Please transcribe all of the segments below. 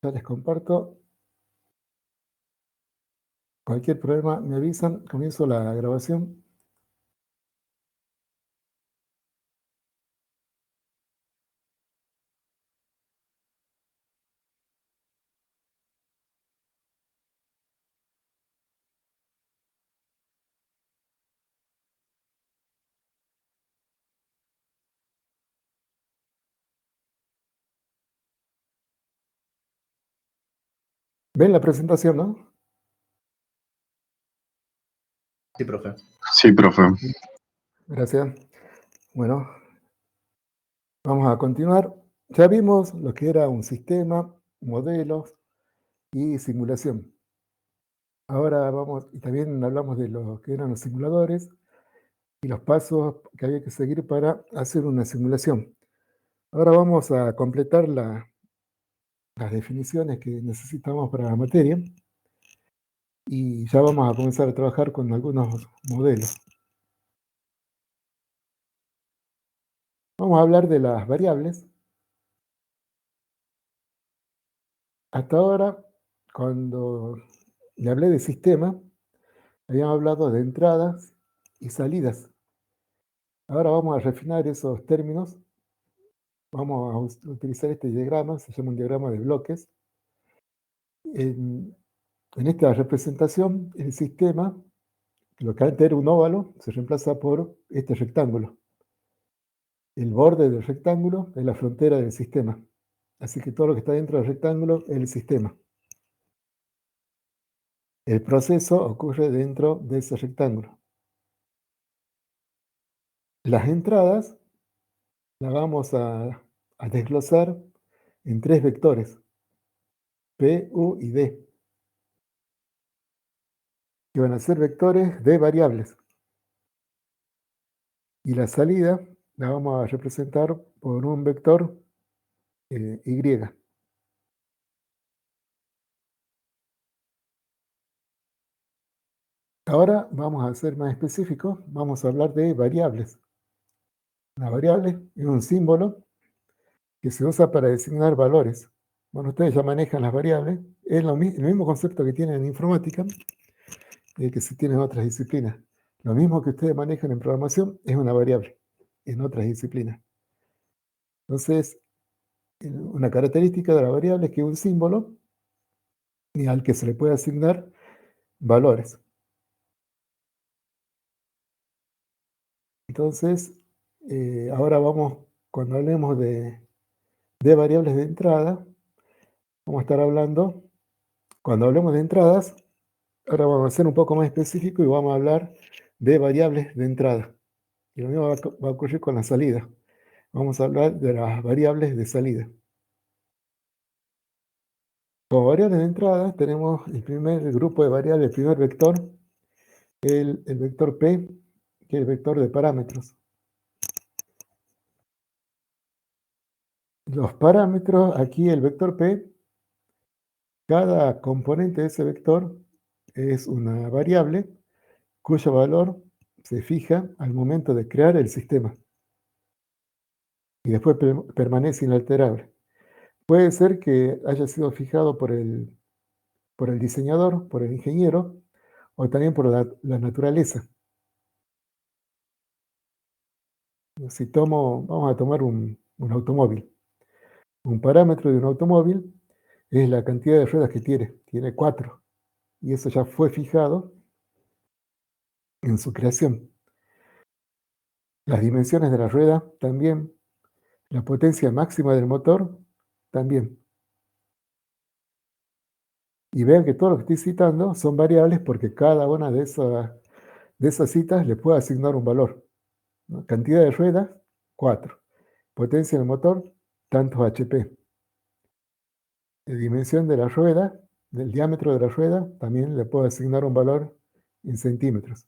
Ya les comparto. Cualquier problema me avisan. Comienzo la grabación. ¿Ven la presentación, no? Sí, profe. Sí, profe. Gracias. Bueno, vamos a continuar. Ya vimos lo que era un sistema, modelos y simulación. Ahora vamos, y también hablamos de lo que eran los simuladores y los pasos que había que seguir para hacer una simulación. Ahora vamos a completar las definiciones que necesitamos para la materia y ya vamos a comenzar a trabajar con algunos modelos. Vamos a hablar de las variables. Hasta ahora, cuando le hablé de sistema, habíamos hablado de entradas y salidas. Ahora vamos a refinar esos términos. Vamos a utilizar este diagrama, se llama un diagrama de bloques. En esta representación, el sistema, lo que antes era un óvalo, se reemplaza por este rectángulo. El borde del rectángulo es la frontera del sistema. Así que todo lo que está dentro del rectángulo es el sistema. El proceso ocurre dentro de ese rectángulo. Las entradas las vamos a desglosar en tres vectores, P, U y D, que van a ser vectores de variables. Y la salida la vamos a representar por un vector Y. Ahora vamos a ser más específicos, vamos a hablar de variables. Una variable es un símbolo que se usa para designar valores. Bueno, ustedes ya manejan las variables, es el mismo concepto que tienen en informática, que se tiene en otras disciplinas. Lo mismo que ustedes manejan en programación es una variable en otras disciplinas. Entonces, una característica de la variable es que es un símbolo y al que se le puede asignar valores. Entonces, ahora vamos, cuando hablemos de variables de entrada, vamos a estar hablando, cuando hablemos de entradas, ahora vamos a ser un poco más específico y vamos a hablar de variables de entrada. Y lo mismo va a ocurrir con la salida. Vamos a hablar de las variables de salida. Como variables de entrada tenemos el primer grupo de variables, el primer vector, el vector P, que es el vector de parámetros. Los parámetros, aquí el vector P, cada componente de ese vector es una variable cuyo valor se fija al momento de crear el sistema y después permanece inalterable. Puede ser que haya sido fijado por el diseñador, por el ingeniero, o también por la naturaleza. Vamos a tomar un automóvil. Un parámetro de un automóvil es la cantidad de ruedas que tiene. Tiene 4. Y eso ya fue fijado en su creación. Las dimensiones de la rueda también. La potencia máxima del motor también. Y vean que todo lo que estoy citando son variables porque cada una de esas citas le puedo asignar un valor, ¿no? Cantidad de ruedas, 4. Potencia del motor, tantos HP. La dimensión de la rueda, del diámetro de la rueda, también le puedo asignar un valor en centímetros.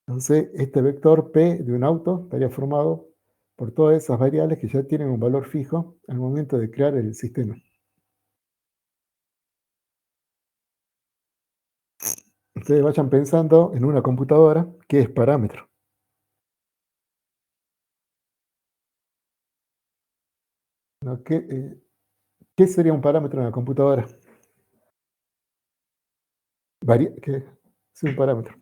Entonces, este vector P de un auto estaría formado por todas esas variables que ya tienen un valor fijo al momento de crear el sistema. Ustedes vayan pensando en una computadora que es parámetro. ¿No? ¿Qué sería un parámetro en la computadora? ¿Qué es un parámetro?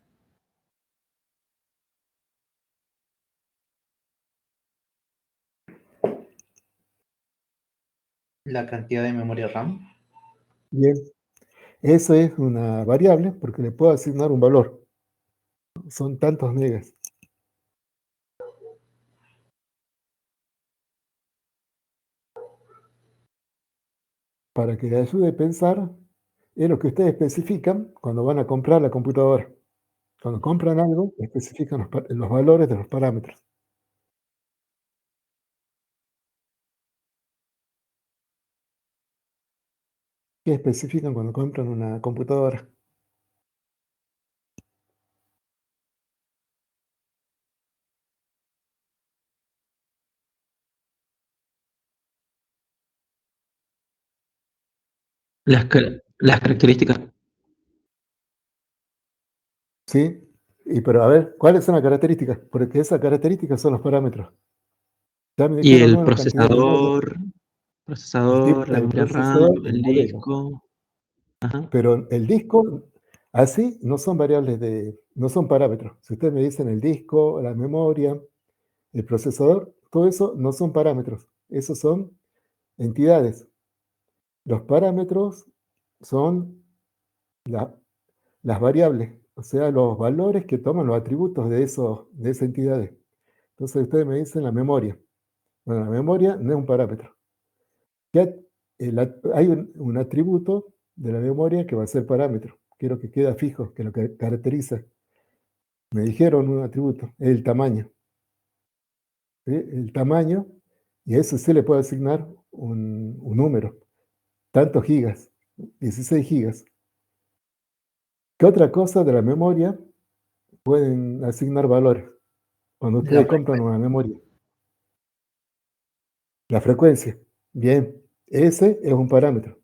La cantidad de memoria RAM. Bien, eso es una variable porque le puedo asignar un valor. Son tantos megas. Para que le ayude a pensar, es lo que ustedes especifican cuando van a comprar la computadora. Cuando compran algo, especifican los valores de los parámetros. ¿Qué especifican cuando compran una computadora? Las características. ¿Sí? Pero a ver, ¿cuáles son las características? Porque esas características son los parámetros. Ya me Y dijeron el una cantidad de memoria, el procesador, tipo, la el memoria RAM, procesador, el el modelo. disco. Ajá. Pero el disco, así, no son variables no son parámetros. Si ustedes me dicen el disco, la memoria, el procesador, todo eso no son parámetros. Esos son entidades. Los parámetros son la- las variables, o sea, los valores que toman los atributos de esas entidades. Entonces ustedes me dicen la memoria. Bueno, la memoria no es un parámetro. Ya, hay un atributo de la memoria que va a ser parámetro, que es lo que queda fijo, que es lo que caracteriza. Me dijeron un atributo, es el tamaño. ¿Sí? El tamaño, y a eso se le puede asignar un número, tantos gigas, 16 gigas. ¿Qué otra cosa de la memoria pueden asignar valores cuando La, ustedes compran una memoria? La frecuencia. Bien, ese es un parámetro.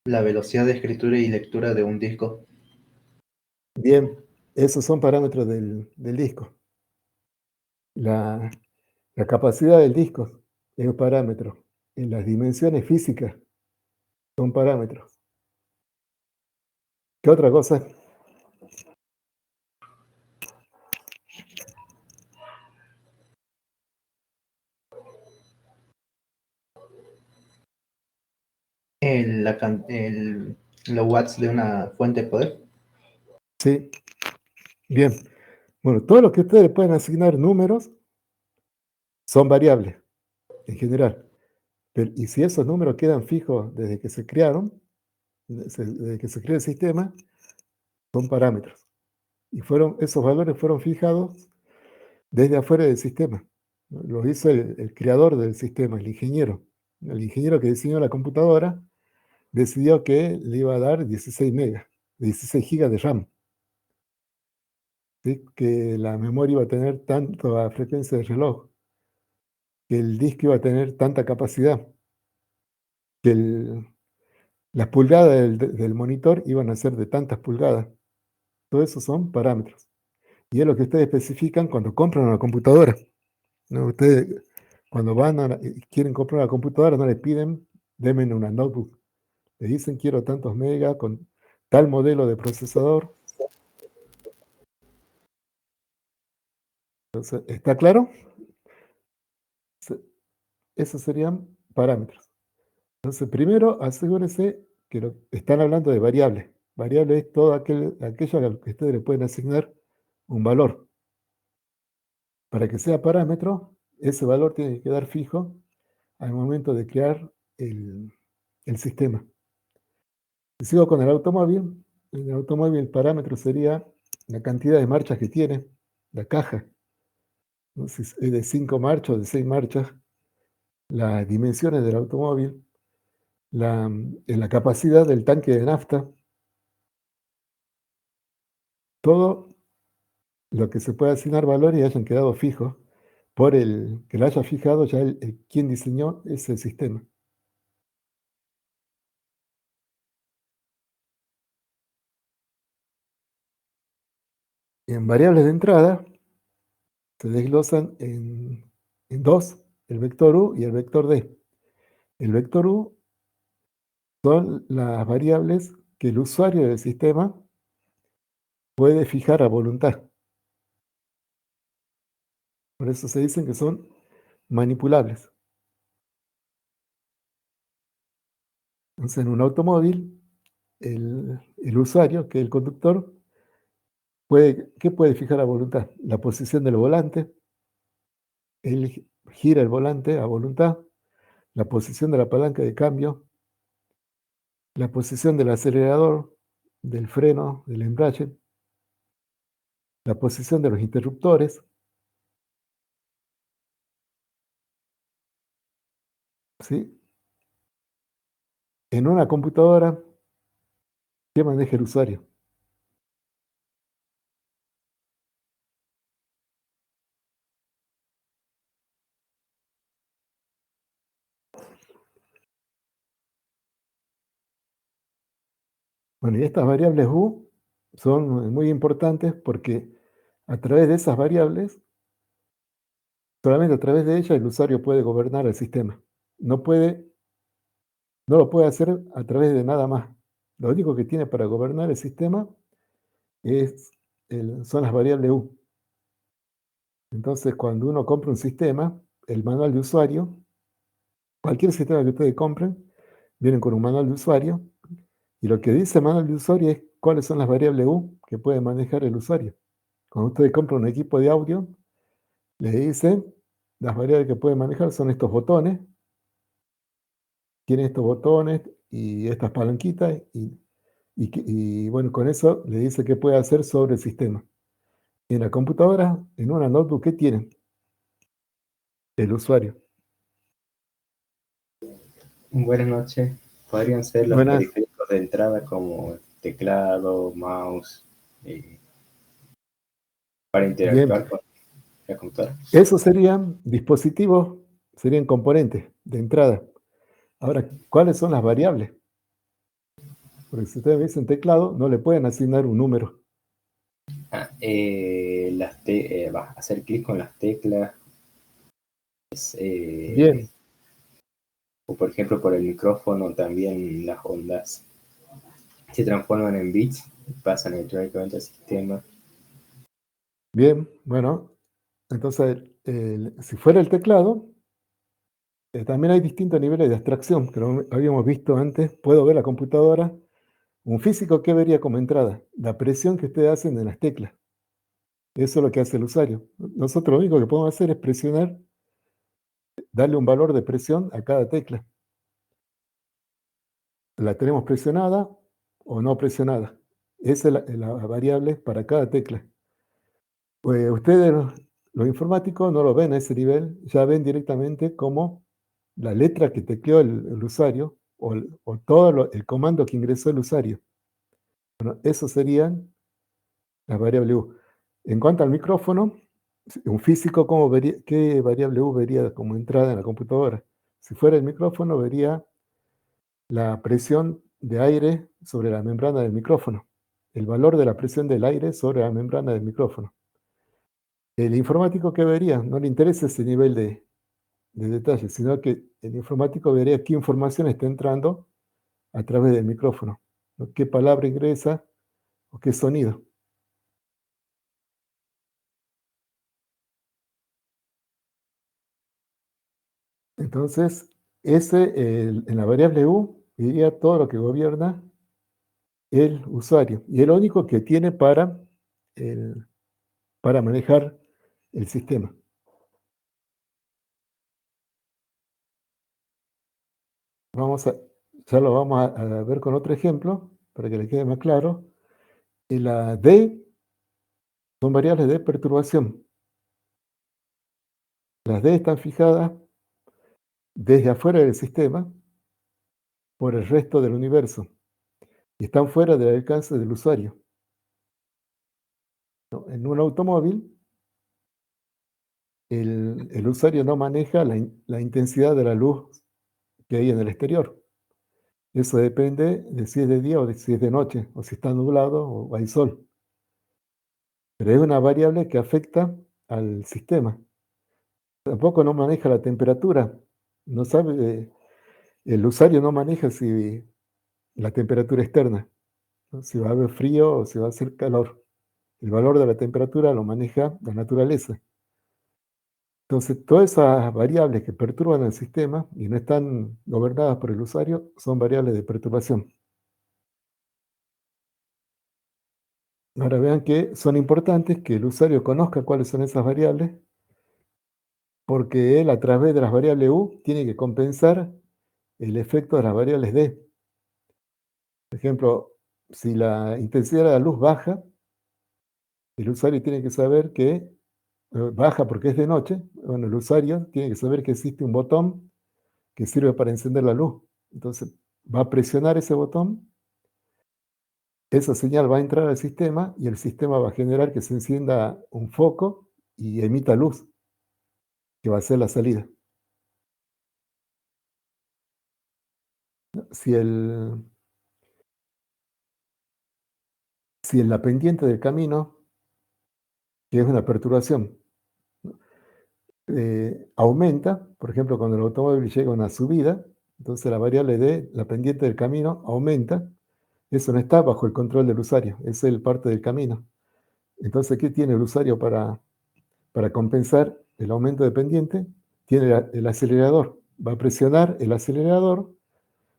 la velocidad de escritura y lectura de un disco. Bien, esos son parámetros del disco. La, la capacidad del disco es un parámetro. En las dimensiones físicas son parámetros. ¿Qué otra cosa? Los watts de una fuente de poder. Sí, bien. Bueno, todo lo que ustedes pueden asignar números son variables en general. Y si esos números quedan fijos desde que se crearon, desde que se creó el sistema, son parámetros. Y esos valores fueron fijados desde afuera del sistema. Lo hizo el creador del sistema, el ingeniero. El ingeniero que diseñó la computadora decidió que le iba a dar 16 megas, 16 gigas de RAM, ¿sí? Que la memoria iba a tener tanta frecuencia de reloj, que el disco iba a tener tanta capacidad, que las pulgadas del monitor iban a ser de tantas pulgadas. Todo eso son parámetros. Y es lo que ustedes especifican cuando compran una computadora, ¿no? Ustedes, cuando quieren comprar una computadora, no le piden, denme una notebook. Le dicen, quiero tantos megas con tal modelo de procesador. Entonces, ¿está claro? Esos serían parámetros. Entonces, primero asegúrense que están hablando de variables. Variable es todo aquello a lo que ustedes le pueden asignar un valor. Para que sea parámetro, ese valor tiene que quedar fijo al momento de crear el sistema. Si sigo con el automóvil, en el automóvil el parámetro sería la cantidad de marchas que tiene, la caja. ¿No? Si es de 5 marchas o de 6 marchas, las dimensiones del automóvil, la capacidad del tanque de nafta, todo lo que se pueda asignar valores y hayan quedado fijos por el que lo haya fijado ya quien diseñó ese sistema. En variables de entrada se desglosan en dos, el vector U y el vector D. El vector U son las variables que el usuario del sistema puede fijar a voluntad. Por eso se dicen que son manipulables. Entonces, en un automóvil, el usuario, que es el conductor, ¿qué puede fijar a voluntad? La posición del volante. Él gira el volante a voluntad, la posición de la palanca de cambio, la posición del acelerador, del freno, del embrague, la posición de los interruptores, ¿sí? En una computadora, ¿qué maneja el usuario? Bueno, y estas variables U son muy importantes porque a través de esas variables, solamente a través de ellas el usuario puede gobernar el sistema. No lo puede hacer a través de nada más. Lo único que tiene para gobernar el sistema son las variables U. Entonces, cuando uno compra un sistema, el manual de usuario, cualquier sistema que ustedes compren, viene con un manual de usuario, y lo que dice el manual de usuario es cuáles son las variables U que puede manejar el usuario. Cuando ustedes compran un equipo de audio, le dice las variables que puede manejar son estos botones, tiene estos botones y estas palanquitas, y bueno, con eso le dice qué puede hacer sobre el sistema. En la computadora, en una notebook, ¿qué tienen? El usuario. Buenas noches. Podrían ser los Buenas. periféricos de entrada como teclado, mouse, para interactuar con la computadora. Esos serían dispositivos, serían componentes de entrada. Ahora, ¿cuáles son las variables? Porque si ustedes dicen teclado, no le pueden asignar un número. Hacer clic con las teclas. Bien. O por ejemplo, por el micrófono también las ondas se transforman en bits y pasan electrónicamente al sistema. Bien, bueno, entonces, si fuera el teclado, también hay distintos niveles de abstracción, que lo habíamos visto antes. Puedo ver la computadora. Un físico, ¿qué vería como entrada? La presión que ustedes hacen en las teclas. Eso es lo que hace el usuario. Nosotros lo único que podemos hacer es presionar, darle un valor de presión a cada tecla. La tenemos presionada o no presionada. Esa es la variable para cada tecla. Pues ustedes, los informáticos, no lo ven a ese nivel, ya ven directamente como la letra que tecleó el usuario o todo el comando que ingresó el usuario. Bueno, eso serían las variables U. En cuanto al micrófono, un físico, ¿qué variable U vería como entrada en la computadora? Si fuera el micrófono, vería la presión de aire sobre la membrana del micrófono, el valor de la presión del aire sobre la membrana del micrófono. El informático, ¿qué vería? No le interesa ese nivel de detalle, sino que el informático vería qué información está entrando a través del micrófono, ¿no? Qué palabra ingresa o qué sonido. Entonces, en la variable U iría todo lo que gobierna el usuario, y es lo único que tiene para manejar el sistema. Ya lo vamos a ver con otro ejemplo para que le quede más claro. Y la D son variables de perturbación. Las D están fijadas desde afuera del sistema por el resto del universo y están fuera del alcance del usuario. ¿No? En un automóvil, el usuario no maneja la intensidad de la luz que hay en el exterior. Eso depende de si es de día o de si es de noche, o si está nublado o hay sol. Pero es una variable que afecta al sistema. Tampoco no maneja la temperatura. No sabe El usuario no maneja si la temperatura externa, ¿no? Si va a haber frío o si va a hacer calor. El valor de la temperatura lo maneja la naturaleza. Entonces, todas esas variables que perturban el sistema y no están gobernadas por el usuario son variables de perturbación. Ahora vean que son importantes que el usuario conozca cuáles son esas variables, porque él a través de las variables U tiene que compensar el efecto de las variables D. Por ejemplo, si la intensidad de la luz baja, el usuario tiene que saber que baja porque es de noche. Bueno, el usuario tiene que saber que existe un botón que sirve para encender la luz. Entonces, va a presionar ese botón, esa señal va a entrar al sistema y el sistema va a generar que se encienda un foco y emita luz, que va a ser la salida. Si en la pendiente del camino, que es una perturbación, aumenta, por ejemplo, cuando el automóvil llega a una subida, entonces la variable de la pendiente del camino aumenta. Eso no está bajo el control del usuario, es el parte del camino. Entonces, ¿qué tiene el usuario para compensar el aumento de pendiente? Tiene el acelerador. Va a presionar el acelerador,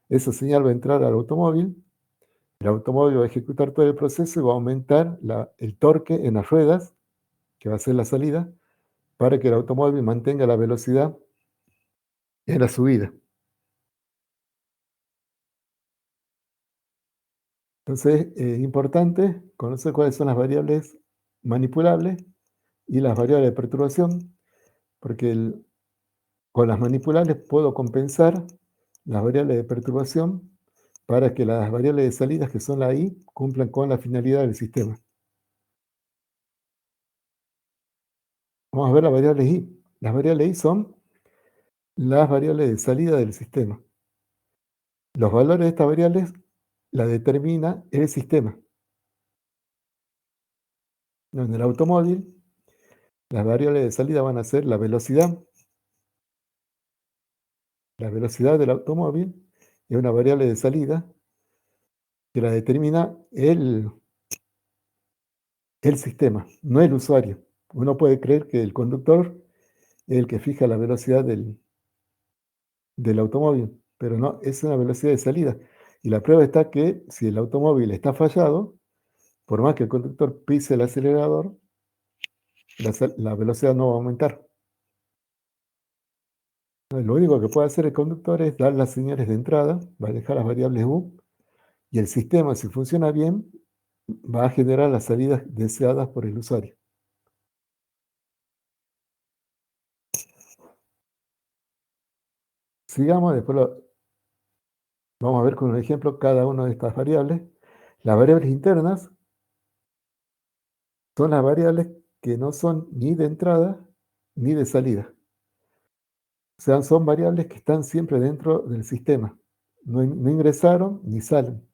esa señal va a entrar al automóvil, el automóvil va a ejecutar todo el proceso y va a aumentar el torque en las ruedas, que va a ser la salida, para que el automóvil mantenga la velocidad en la subida. Entonces, es importante conocer cuáles son las variables manipulables y las variables de perturbación, porque con las manipulables puedo compensar las variables de perturbación para que las variables de salidas, que son la I, cumplan con la finalidad del sistema. Vamos a ver las variables I. Las variables I son las variables de salida del sistema. Los valores de estas variables la determina el sistema. En el automóvil, las variables de salida van a ser la velocidad. La velocidad del automóvil es una variable de salida que la determina el sistema, no el usuario. Uno puede creer que el conductor es el que fija la velocidad del automóvil, pero no, es una velocidad de salida. Y la prueba está que si el automóvil está fallado, por más que el conductor pise el acelerador, la velocidad no va a aumentar. Lo único que puede hacer el conductor es dar las señales de entrada, va a dejar las variables U, y el sistema, si funciona bien, va a generar las salidas deseadas por el usuario. Sigamos, después vamos a ver con un ejemplo cada una de estas variables. Las variables internas son las variables que no son ni de entrada ni de salida. O sea, son variables que están siempre dentro del sistema. No ingresaron ni salen.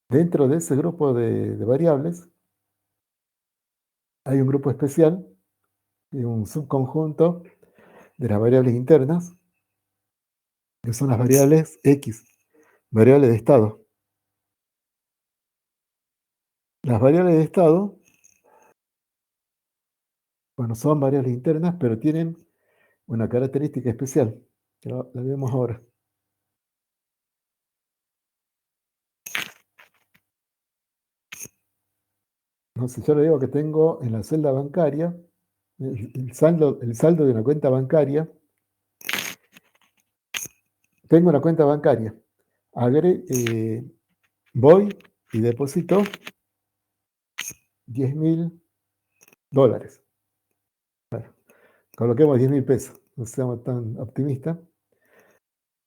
Dentro de ese grupo de variables hay un grupo especial, un subconjunto de las variables internas, que son las variables X, variables de estado. Las variables de estado, bueno, son variables internas, pero tienen una característica especial, que la vemos ahora. Entonces yo le digo que tengo en la celda bancaria el saldo de una cuenta bancaria. Tengo una cuenta bancaria. Voy y deposito $10.000. Bueno, coloquemos 10.000 pesos, no seamos tan optimistas.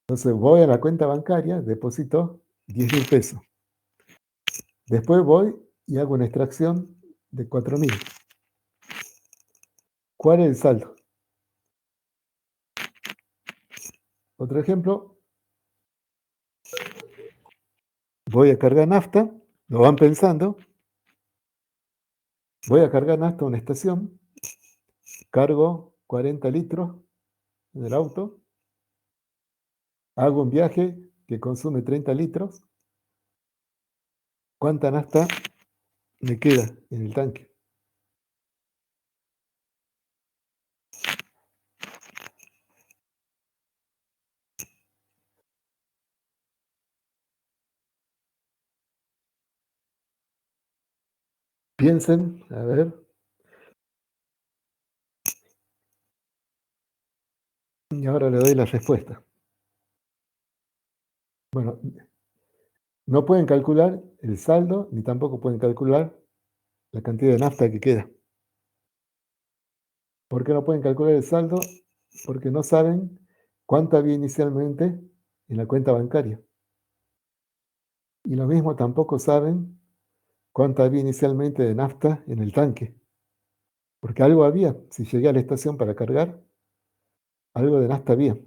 Entonces voy a la cuenta bancaria, deposito 10.000 pesos. Después voy y hago una extracción de 4.000. ¿Cuál es el saldo? Otro ejemplo. Voy a cargar nafta, lo van pensando. Voy a cargar nafta a una estación, cargo 40 litros en el auto, hago un viaje que consume 30 litros, ¿cuánta nafta me queda en el tanque? Piensen, a ver. Y ahora le doy la respuesta. Bueno, no pueden calcular el saldo, ni tampoco pueden calcular la cantidad de nafta que queda. ¿Por qué no pueden calcular el saldo? Porque no saben cuánto había inicialmente en la cuenta bancaria. Y lo mismo tampoco saben cuánto había inicialmente de nafta en el tanque. Porque algo había. Si llegué a la estación para cargar, algo de nafta había.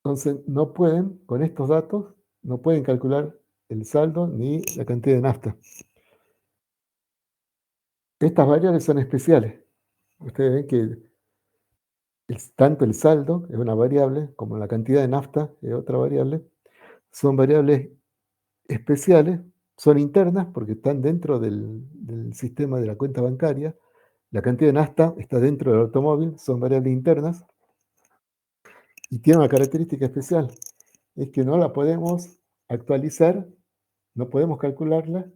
Entonces, no pueden, con estos datos, no pueden calcular el saldo ni la cantidad de nafta. Estas variables son especiales. Ustedes ven que tanto el saldo es una variable como la cantidad de nafta es otra variable. Son variables especiales, son internas porque están dentro del sistema de la cuenta bancaria. La cantidad de nafta está dentro del automóvil, son variables internas y tiene una característica especial, es que no la podemos actualizar, no podemos calcularla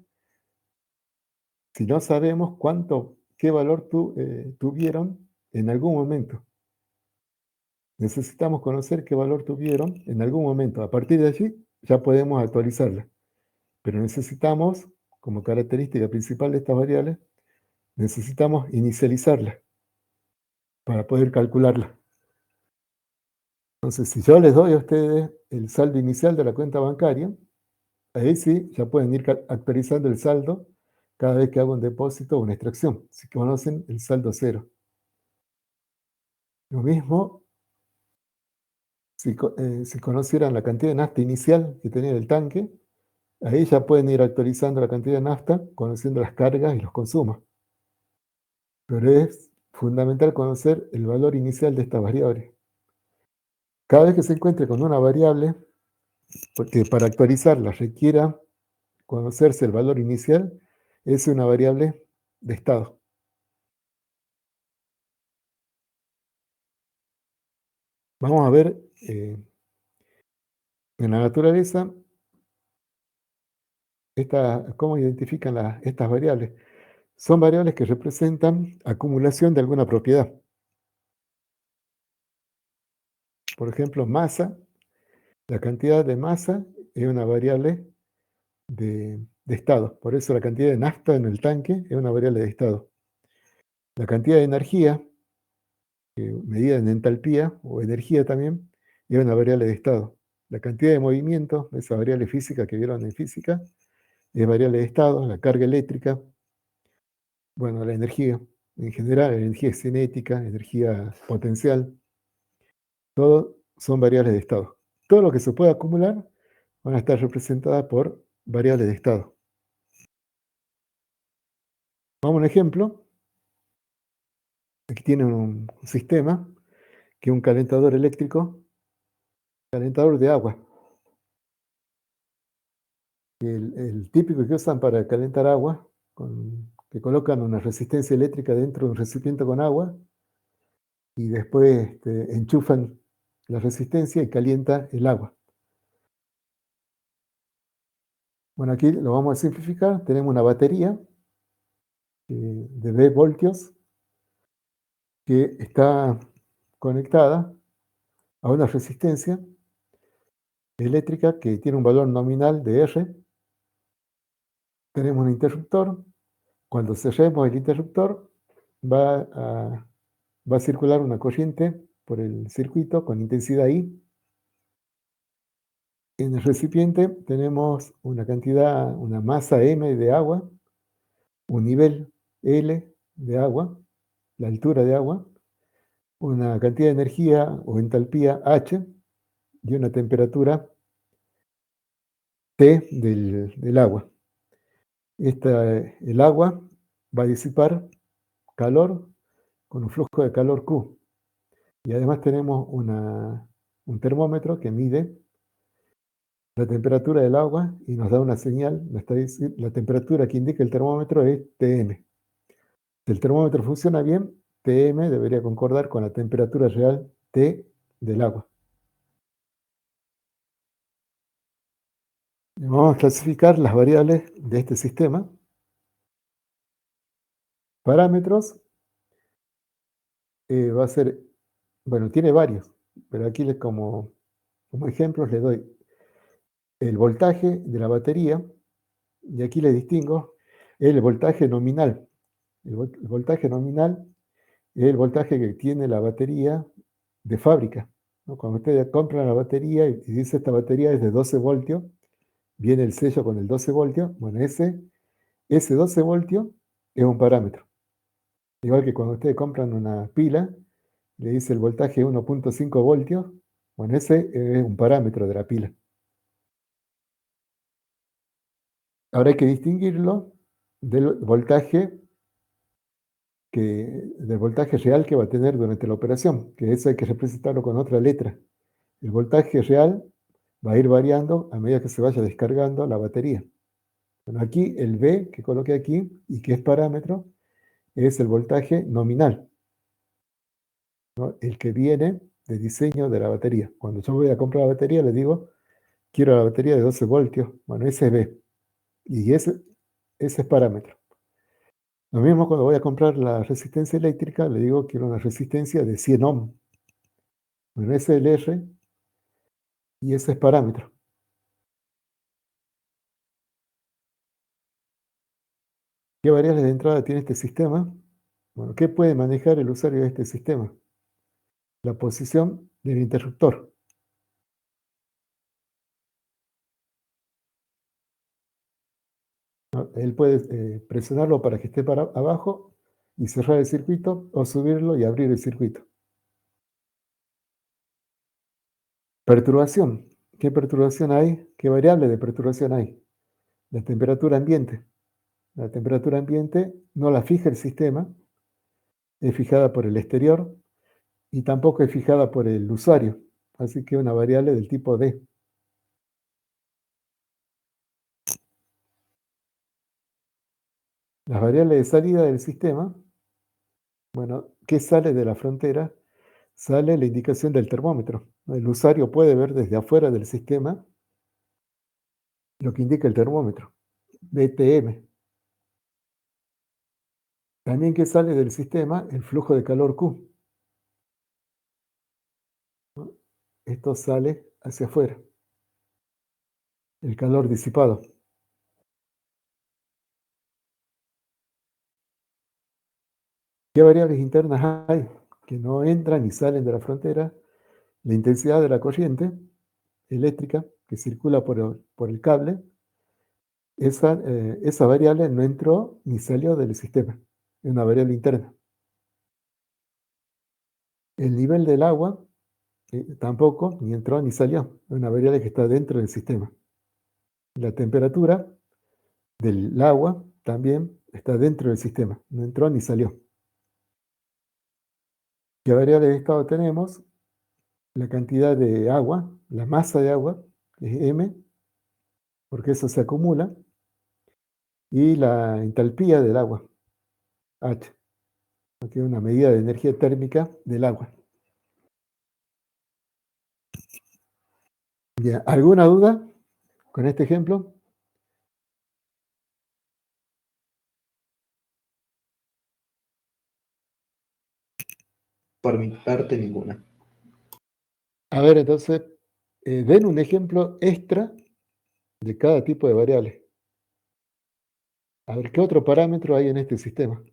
si no sabemos qué valor tuvieron en algún momento. Necesitamos conocer qué valor tuvieron en algún momento. A partir de allí ya podemos actualizarla. Pero necesitamos, como característica principal de estas variables, necesitamos inicializarla para poder calcularla. Entonces, si yo les doy a ustedes el saldo inicial de la cuenta bancaria, ahí sí ya pueden ir actualizando el saldo cada vez que hago un depósito o una extracción. Si conocen el saldo cero. Lo mismo, si conocieran la cantidad de nafta inicial que tenía el tanque, ahí ya pueden ir actualizando la cantidad de nafta, conociendo las cargas y los consumos. Pero es fundamental conocer el valor inicial de estas variables. Cada vez que se encuentre con una variable, porque para actualizarla requiera conocerse el valor inicial, es una variable de estado. Vamos a ver en la naturaleza cómo identifican estas variables. Son variables que representan acumulación de alguna propiedad. Por ejemplo, masa. La cantidad de masa es una variable de estado. Por eso la cantidad de nafta en el tanque es una variable de estado. La cantidad de energía, medida en entalpía o energía también, es una variable de estado. La cantidad de movimiento, esa variable física que vieron en física, es variable de estado. La carga eléctrica, bueno, la energía en general, la energía cinética, energía potencial, todo son variables de estado. Todo lo que se pueda acumular van a estar representadas por variables de estado. Vamos a un ejemplo. Aquí tiene un sistema que es un calentador eléctrico, calentador de agua. El típico que usan para calentar agua, que colocan una resistencia eléctrica dentro de un recipiente con agua y después enchufan la resistencia y calienta el agua. Bueno, aquí lo vamos a simplificar. Tenemos una batería de B voltios que está conectada a una resistencia eléctrica que tiene un valor nominal de R. Tenemos un interruptor. Cuando cerremos el interruptor, va a circular una corriente por el circuito con intensidad I. En el recipiente tenemos una masa M de agua, un nivel L de agua, la altura de agua, una cantidad de energía o entalpía H y una temperatura T del agua. El agua va a disipar calor con un flujo de calor Q. Y además tenemos un termómetro que mide la temperatura del agua y nos da una señal. La temperatura que indica el termómetro es TM. Si el termómetro funciona bien, TM debería concordar con la temperatura real T del agua. Vamos a clasificar las variables de este sistema. Parámetros va a ser, bueno, tiene varios, pero aquí como ejemplos le doy el voltaje de la batería, y aquí le distingo el voltaje nominal. El voltaje nominal es el voltaje que tiene la batería de fábrica, ¿no? Cuando usted compra la batería y dice esta batería es de 12 voltios, viene el sello con el 12 voltios, bueno, ese 12 voltios es un parámetro. Igual que cuando ustedes compran una pila, le dice el voltaje 1.5 voltios, bueno, ese es un parámetro de la pila. Ahora hay que distinguirlo del voltaje real que va a tener durante la operación, que eso hay que representarlo con otra letra. El voltaje real va a ir variando a medida que se vaya descargando la batería. Bueno, aquí el V que coloqué aquí y que es parámetro es el voltaje nominal, ¿no? El que viene de diseño de la batería. Cuando yo voy a comprar la batería le digo, quiero la batería de 12 voltios. Bueno, ese es V y ese es parámetro. Lo mismo cuando voy a comprar la resistencia eléctrica, le digo quiero una resistencia de 100 ohm. Bueno, ese es el R y ese es parámetro. ¿Qué variables de entrada tiene este sistema? Bueno, ¿qué puede manejar el usuario de este sistema? La posición del interruptor. ¿No? Él puede presionarlo para que esté para abajo y cerrar el circuito o subirlo y abrir el circuito. Perturbación. ¿Qué perturbación hay? ¿Qué variable de perturbación hay? La temperatura ambiente. La temperatura ambiente no la fija el sistema, es fijada por el exterior y tampoco es fijada por el usuario. Así que una variable del tipo D. Las variables de salida del sistema, bueno, ¿qué sale de la frontera? Sale la indicación del termómetro. El usuario puede ver desde afuera del sistema lo que indica el termómetro, DTM. También que sale del sistema el flujo de calor Q. ¿No? Esto sale hacia afuera. El calor disipado. ¿Qué variables internas hay que no entran y salen de la frontera? La intensidad de la corriente eléctrica que circula por el cable. Esa variable no entró ni salió del sistema. Es una variable interna. El nivel del agua tampoco ni entró ni salió. Es una variable que está dentro del sistema. La temperatura del agua también está dentro del sistema. No entró ni salió. ¿Qué variable de estado tenemos? La cantidad de agua, la masa de agua, que es M, porque eso se acumula, y la entalpía del agua, H, que es una medida de energía térmica del agua. Bien, ¿alguna duda con este ejemplo? Por mi parte, ninguna. A ver, entonces, den un ejemplo extra de cada tipo de variable. A ver, ¿qué otro parámetro hay en este sistema?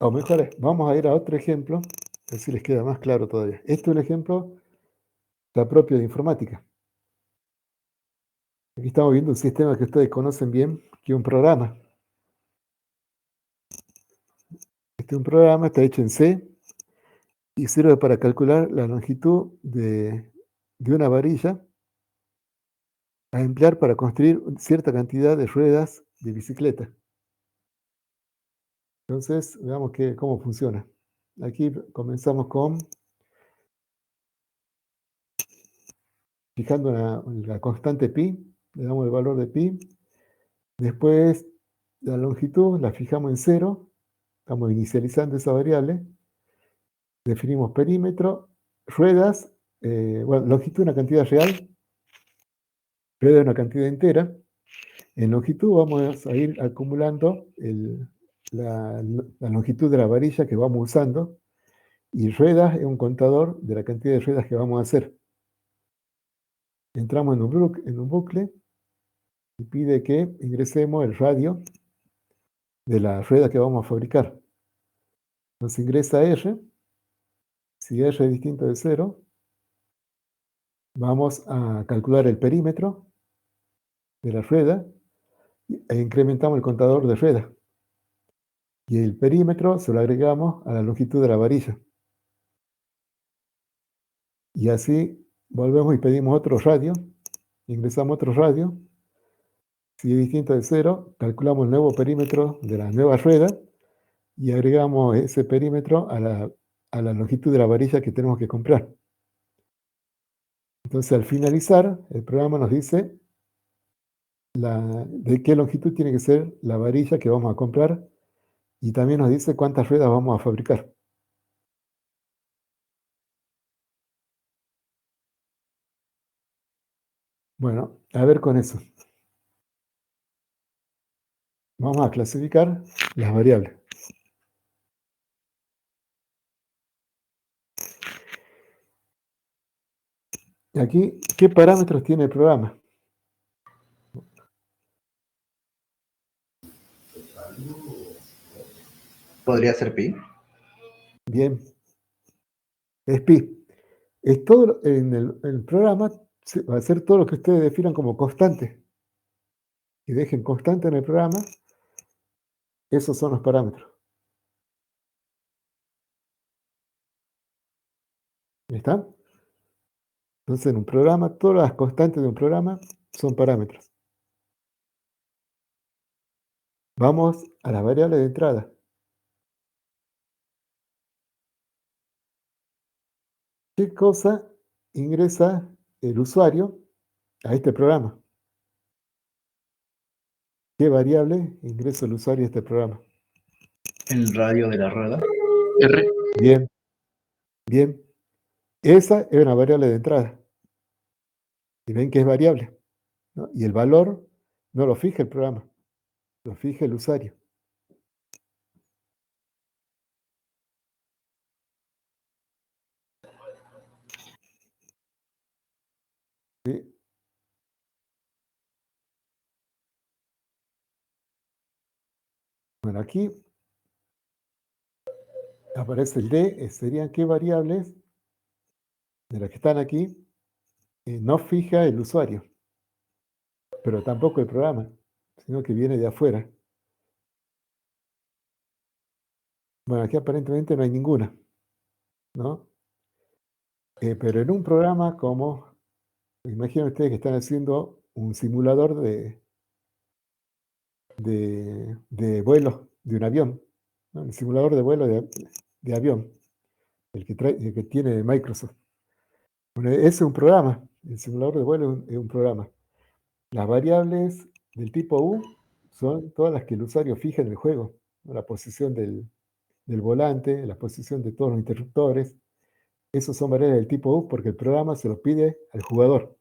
O mejor, vamos a ir a otro ejemplo, así les queda más claro todavía. Este es un ejemplo propio de informática. Aquí estamos viendo un sistema que ustedes conocen bien, que es un programa. Este es un programa, está hecho en C y sirve para calcular la longitud de una varilla a emplear para construir cierta cantidad de ruedas de bicicleta. Entonces, veamos cómo funciona. Aquí comenzamos con fijando la constante pi, le damos el valor de pi. Después, la longitud la fijamos en 0. Estamos inicializando esa variable. Definimos perímetro, ruedas, bueno, longitud una cantidad real, rueda una cantidad entera. En longitud vamos a ir acumulando la longitud de la varilla que vamos usando, y ruedas es un contador de la cantidad de ruedas que vamos a hacer. Entramos en un bucle y pide que ingresemos el radio de la rueda que vamos a fabricar. Entonces ingresa R. Si R es distinto de 0, vamos a calcular el perímetro de la rueda e incrementamos el contador de rueda. Y el perímetro se lo agregamos a la longitud de la varilla. Y así volvemos y pedimos otro radio. Ingresamos otro radio. Si es distinto de 0, calculamos el nuevo perímetro de la nueva rueda y agregamos ese perímetro a la longitud de la varilla que tenemos que comprar. Entonces, al finalizar, el programa nos dice de qué longitud tiene que ser la varilla que vamos a comprar, y también nos dice cuántas ruedas vamos a fabricar. Bueno, a ver con eso. Vamos a clasificar las variables. Aquí, ¿qué parámetros tiene el programa? ¿Podría ser pi? Bien. Es pi. Es todo, en el programa va a ser todo lo que ustedes definan como constante. Y dejen constante en el programa. Esos son los parámetros. ¿Está? Entonces, en un programa, todas las constantes de un programa son parámetros. Vamos a la variable de entrada. ¿Qué cosa ingresa el usuario a este programa? ¿Qué variable ingresa el usuario a este programa? El radio de la rueda. R. Bien, bien. Esa es una variable de entrada. Y ven que es variable, ¿no? Y el valor no lo fija el programa, lo fija el usuario. ¿Sí? Bueno, aquí aparece el D, serían qué variables de las que están aquí no fija el usuario, pero tampoco el programa, sino que viene de afuera. Bueno, aquí aparentemente no hay ninguna, ¿no? Pero en un programa como, imaginen ustedes que están haciendo un simulador de vuelo de un avión, ¿no? Un simulador de vuelo de avión, el que tiene Microsoft. Bueno, ese es un programa, el simulador de vuelo es un programa. Las variables del tipo U son todas las que el usuario fija en el juego, ¿no? La posición del volante, la posición de todos los interruptores. Esos son variables del tipo U porque el programa se los pide al jugador.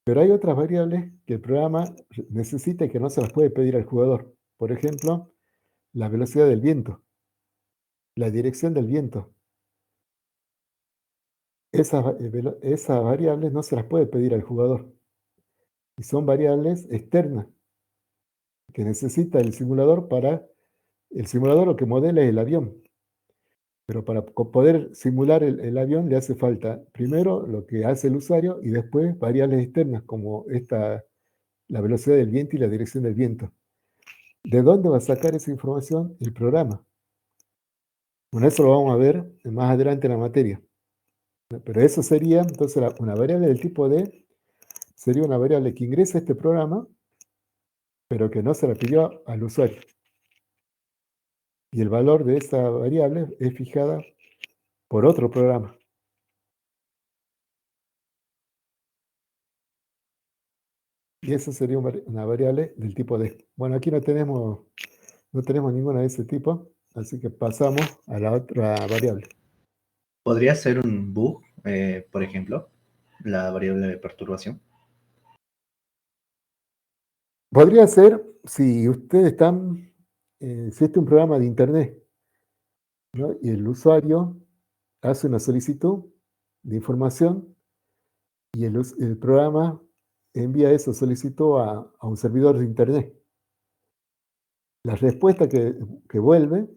Pero hay otras variables que el programa necesita y que no se las puede pedir al jugador. Por ejemplo, la velocidad del viento, la dirección del viento. Esas variables no se las puede pedir al jugador. Y son variables externas que necesita el simulador para... El simulador lo que modela es el avión. Pero para poder simular el avión le hace falta primero lo que hace el usuario y después variables externas como la velocidad del viento y la dirección del viento. ¿De dónde va a sacar esa información? El programa. Bueno, eso lo vamos a ver más adelante en la materia. Pero eso sería entonces una variable del tipo D, sería una variable que ingresa a este programa, pero que no se la pidió al usuario. Y el valor de esa variable es fijada por otro programa. Y esa sería una variable del tipo D. Bueno, aquí no tenemos ninguna de ese tipo, así que pasamos a la otra variable. ¿Podría ser un bug, por ejemplo, la variable de perturbación? Podría ser si ustedes están, si este es un programa de internet, ¿no? Y el usuario hace una solicitud de información y el programa envía esa solicitud a un servidor de internet. La respuesta que vuelve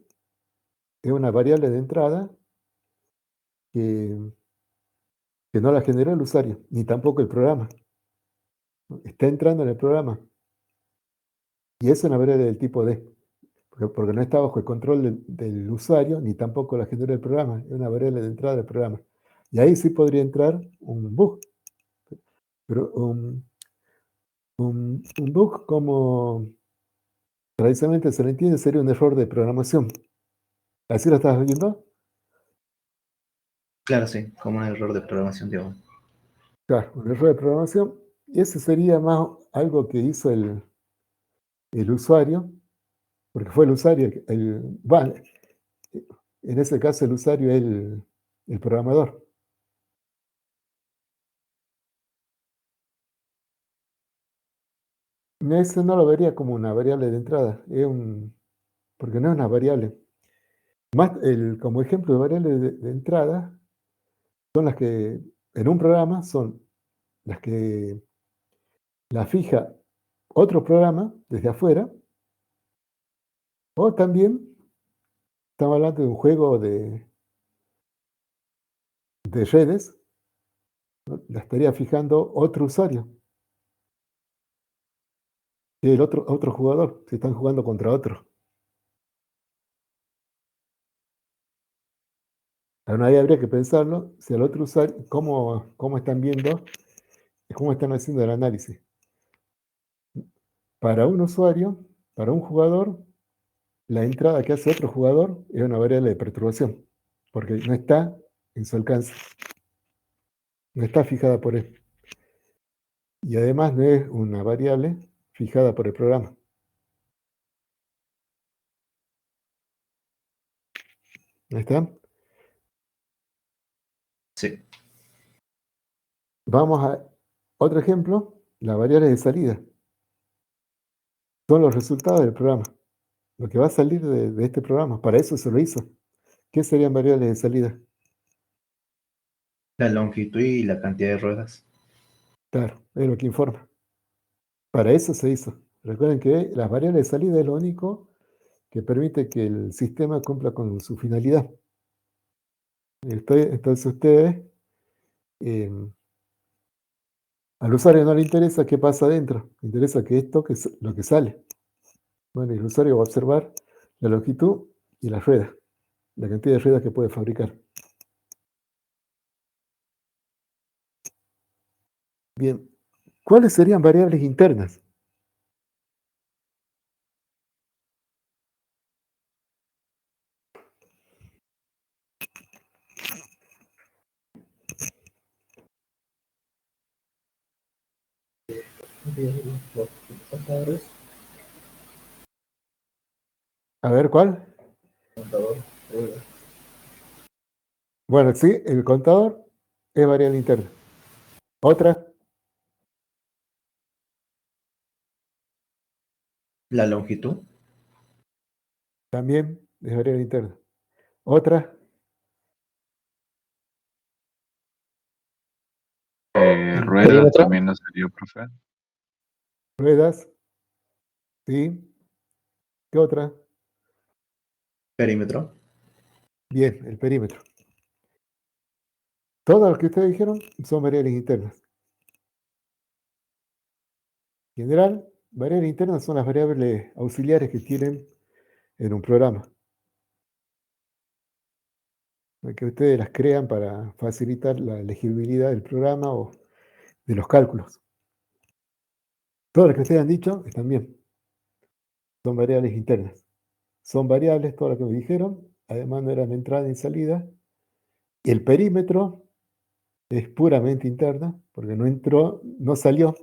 es una variable de entrada que no la generó el usuario, ni tampoco el programa. Está entrando en el programa. Y es una variable del tipo D, porque no está bajo el control del usuario, ni tampoco la generó el programa. Es una variable de entrada del programa. Y ahí sí podría entrar un bug. Pero un bug, como tradicionalmente se le entiende, sería un error de programación. ¿Así lo estás viendo? Claro, sí, como un error de programación, digamos. Claro, un error de programación. Y ese sería más algo que hizo el usuario, porque fue el usuario, bueno, en ese caso el usuario es el programador. Ese no lo vería como una variable de entrada, porque no es una variable. Más como ejemplo de variable de entrada, son las que en un programa son las que la fija otro programa desde afuera, o también estamos hablando de un juego de redes, ¿no? La estaría fijando otro usuario, el otro jugador, si están jugando contra otro. Ahora ahí habría que pensarlo, si al otro usuario, cómo están viendo, cómo están haciendo el análisis. Para un usuario, para un jugador, la entrada que hace otro jugador es una variable de perturbación, porque no está en su alcance, no está fijada por él. Y además no es una variable fijada por el programa. ¿Ahí está? Sí. Vamos a otro ejemplo, las variables de salida. Son los resultados del programa, lo que va a salir de este programa. Para eso se lo hizo. ¿Qué serían variables de salida? La longitud y la cantidad de ruedas. Claro, es lo que informa. Para eso se hizo. Recuerden que las variables de salida es lo único que permite que el sistema cumpla con su finalidad. Entonces ustedes, eh, al usuario no le interesa qué pasa adentro, le interesa que esto que es lo que sale. Bueno, y el usuario va a observar la longitud y las ruedas, la cantidad de ruedas que puede fabricar. Bien, ¿cuáles serían variables internas? A ver, ¿cuál? Bueno, sí, el contador es variable interna. Otra, La longitud. también es variable interna. Otra, Ruedas Perímetro. también no salió, profe. ruedas, ¿sí? ¿Qué otra? Perímetro. Bien, el perímetro. Todas las que ustedes dijeron son variables internas. En general, variables internas son las variables auxiliares que tienen en un programa, que ustedes las crean para facilitar la legibilidad del programa o de los cálculos. Todas las que ustedes han dicho están bien. Son variables internas. Son variables, todas las que me dijeron. Además no eran entrada ni salida. Y el perímetro es puramente interna, porque no entró, no salió.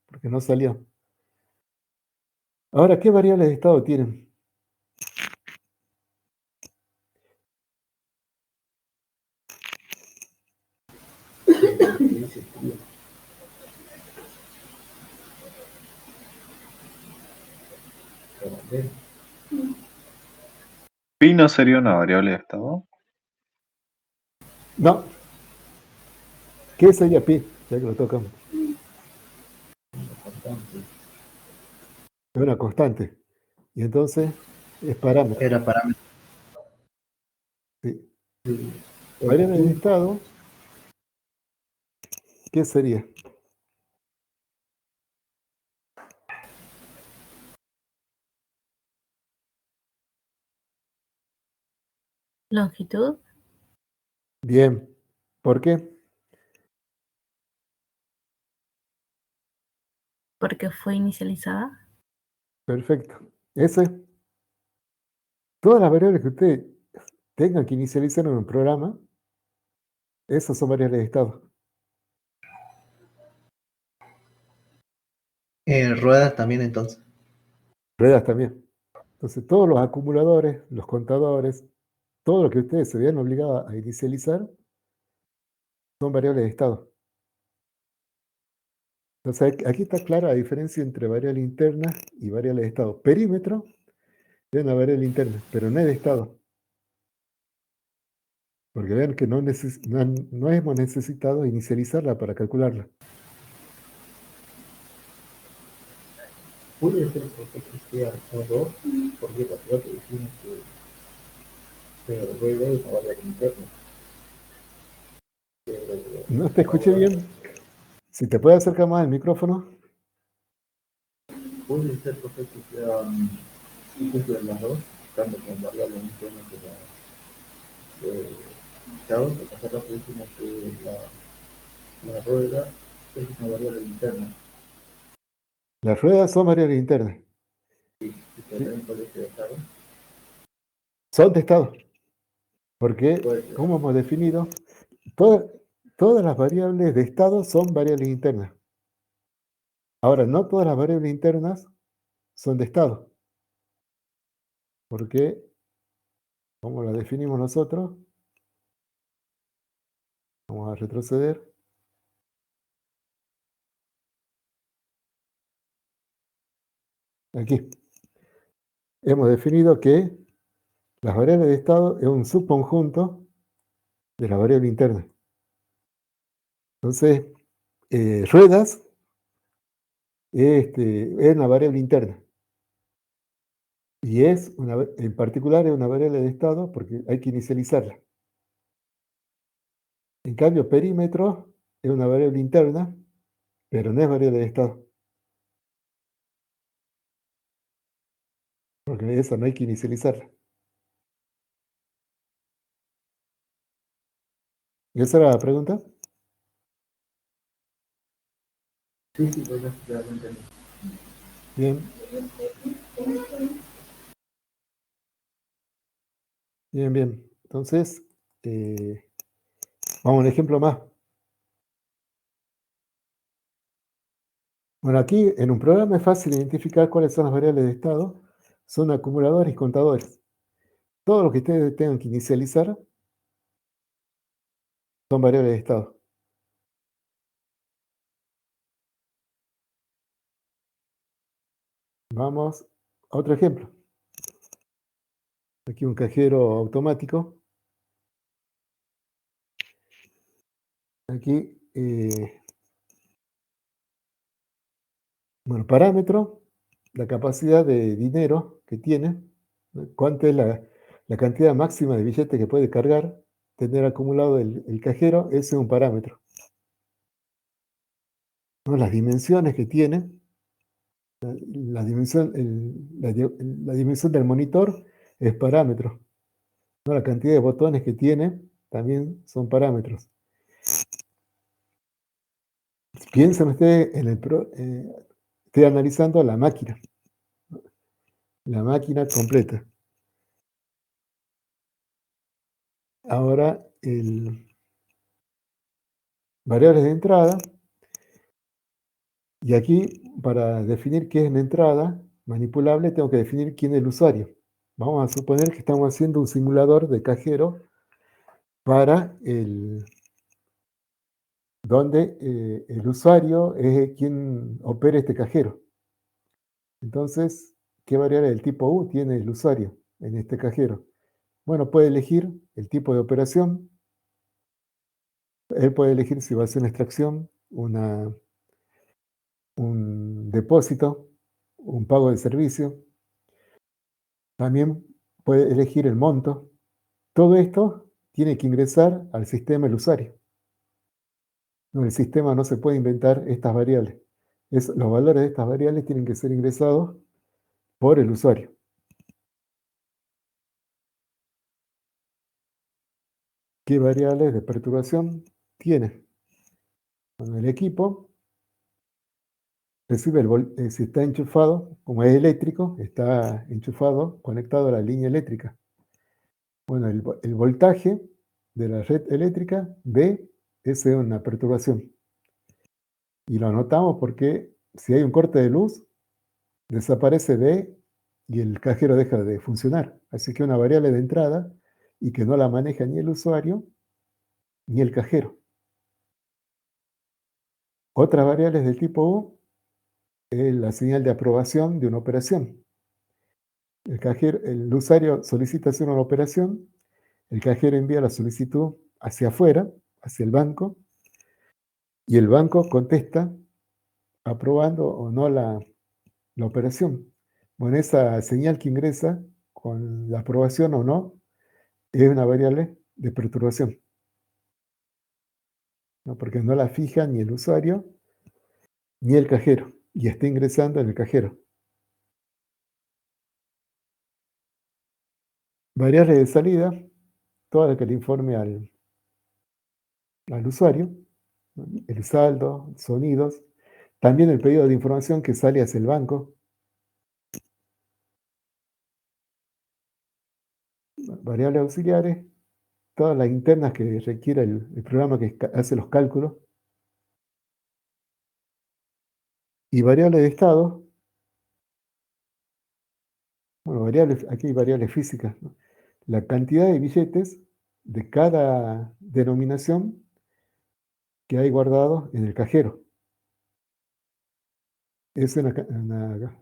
Porque no salió. Ahora, ¿qué variables de estado tienen? ¿Pi no sería una variable de estado? No. ¿Qué sería pi? Ya que lo tocamos. Es una constante. Y entonces es parámetro. Era parámetro. Sí. Variable de estado, ¿qué sería? Longitud, Bien. ¿Por qué? porque fue inicializada. Perfecto. Todas las variables que usted tenga que inicializar en un programa, esas son variables de estado. Ruedas también entonces. Ruedas también. Entonces, todos los acumuladores, los contadores, todo lo que ustedes se vean obligados a inicializar, son variables de estado. Entonces, aquí está clara la diferencia entre variable interna y variable de estado. Perímetro es una variable interna, pero no es de estado. Porque vean que no hemos necesitado inicializarla para calcularla. Puede ser porque sea O2, porque la que decimos que rueda es una variable interna. No te escuché bien. Si te puedes acercar más al micrófono. Puede ser porque sean cumplen las dos, tanto con variables internas como estado, porque acá decimos que la rueda es una variable interna. Las ruedas son variables internas. Y que también puede ser estado. Son de estado. Porque, Puede ser. como hemos definido, todas las variables de estado son variables internas. Ahora, no todas las variables internas son de estado. Porque, como las definimos nosotros, vamos a retroceder. Aquí. Hemos definido que las variables de estado es un subconjunto de las variables internas. Entonces, ruedas es una variable interna. Y en particular es una variable de estado porque hay que inicializarla. En cambio, perímetro es una variable interna, pero no es variable de estado. Porque esa no hay que inicializarla. ¿Y esa era la pregunta? Sí, pues ya lo entendí. Bien. Bien, bien. Entonces, vamos a un ejemplo más. Bueno, aquí en un programa es fácil identificar cuáles son las variables de estado. Son acumuladores y contadores. Todo lo que ustedes tengan que inicializar son variables de estado. Vamos a otro ejemplo. Aquí un cajero automático. Aquí, bueno, parámetro, la capacidad de dinero que tiene, ¿no? Cuánta es la cantidad máxima de billetes que puede cargar, tener acumulado el cajero, ese es un parámetro. ¿No? Las dimensiones que tiene, la dimensión, la dimensión del monitor es parámetro. ¿No? La cantidad de botones que tiene también son parámetros. Piensen ustedes en estoy analizando la máquina completa. Ahora, variables de entrada, y aquí para definir qué es una entrada manipulable tengo que definir quién es el usuario. Vamos a suponer que estamos haciendo un simulador de cajero para donde el usuario es quien opera este cajero. Entonces, ¿qué variable del tipo U tiene el usuario en este cajero? Bueno, puede elegir el tipo de operación. Él puede elegir si va a hacer una extracción, un depósito, un pago de servicio. También puede elegir el monto. Todo esto tiene que ingresar al sistema del usuario. No, el sistema no se puede inventar estas variables. Los valores de estas variables tienen que ser ingresados por el usuario. ¿Qué variables de perturbación tiene? Bueno, el equipo recibe si está enchufado, como es eléctrico, está enchufado, conectado a la línea eléctrica. Bueno, el voltaje de la red eléctrica, V, es una perturbación. Y lo anotamos porque si hay un corte de luz, desaparece V y el cajero deja de funcionar. Así que una variable de entrada y que no la maneja ni el usuario ni el cajero. Otras variables del tipo U es la señal de aprobación de una operación. El usuario solicita hacer una operación, el cajero envía la solicitud hacia afuera, hacia el banco, y el banco contesta aprobando o no la operación. Bueno, esa señal que ingresa con la aprobación o no es una variable de perturbación, ¿no? Porque no la fija ni el usuario ni el cajero, y está ingresando en el cajero. Variables de salida, todas las que le informe al usuario, ¿no? El saldo, sonidos, también el pedido de información que sale hacia el banco. Variables auxiliares, todas las internas que requiere el programa que hace los cálculos. Y variables de estado, bueno, aquí hay variables físicas, ¿no? La cantidad de billetes de cada denominación que hay guardado en el cajero.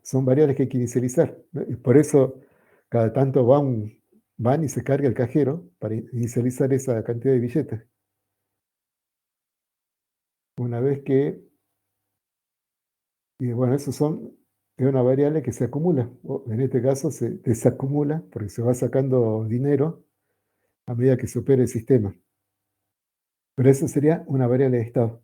Son variables que hay que inicializar, ¿no? Y por eso cada tanto van y se carga el cajero para inicializar esa cantidad de billetes. Una vez que, y bueno, es una variable que se acumula, o en este caso se desacumula porque se va sacando dinero a medida que se opera el sistema. Pero eso sería una variable de estado.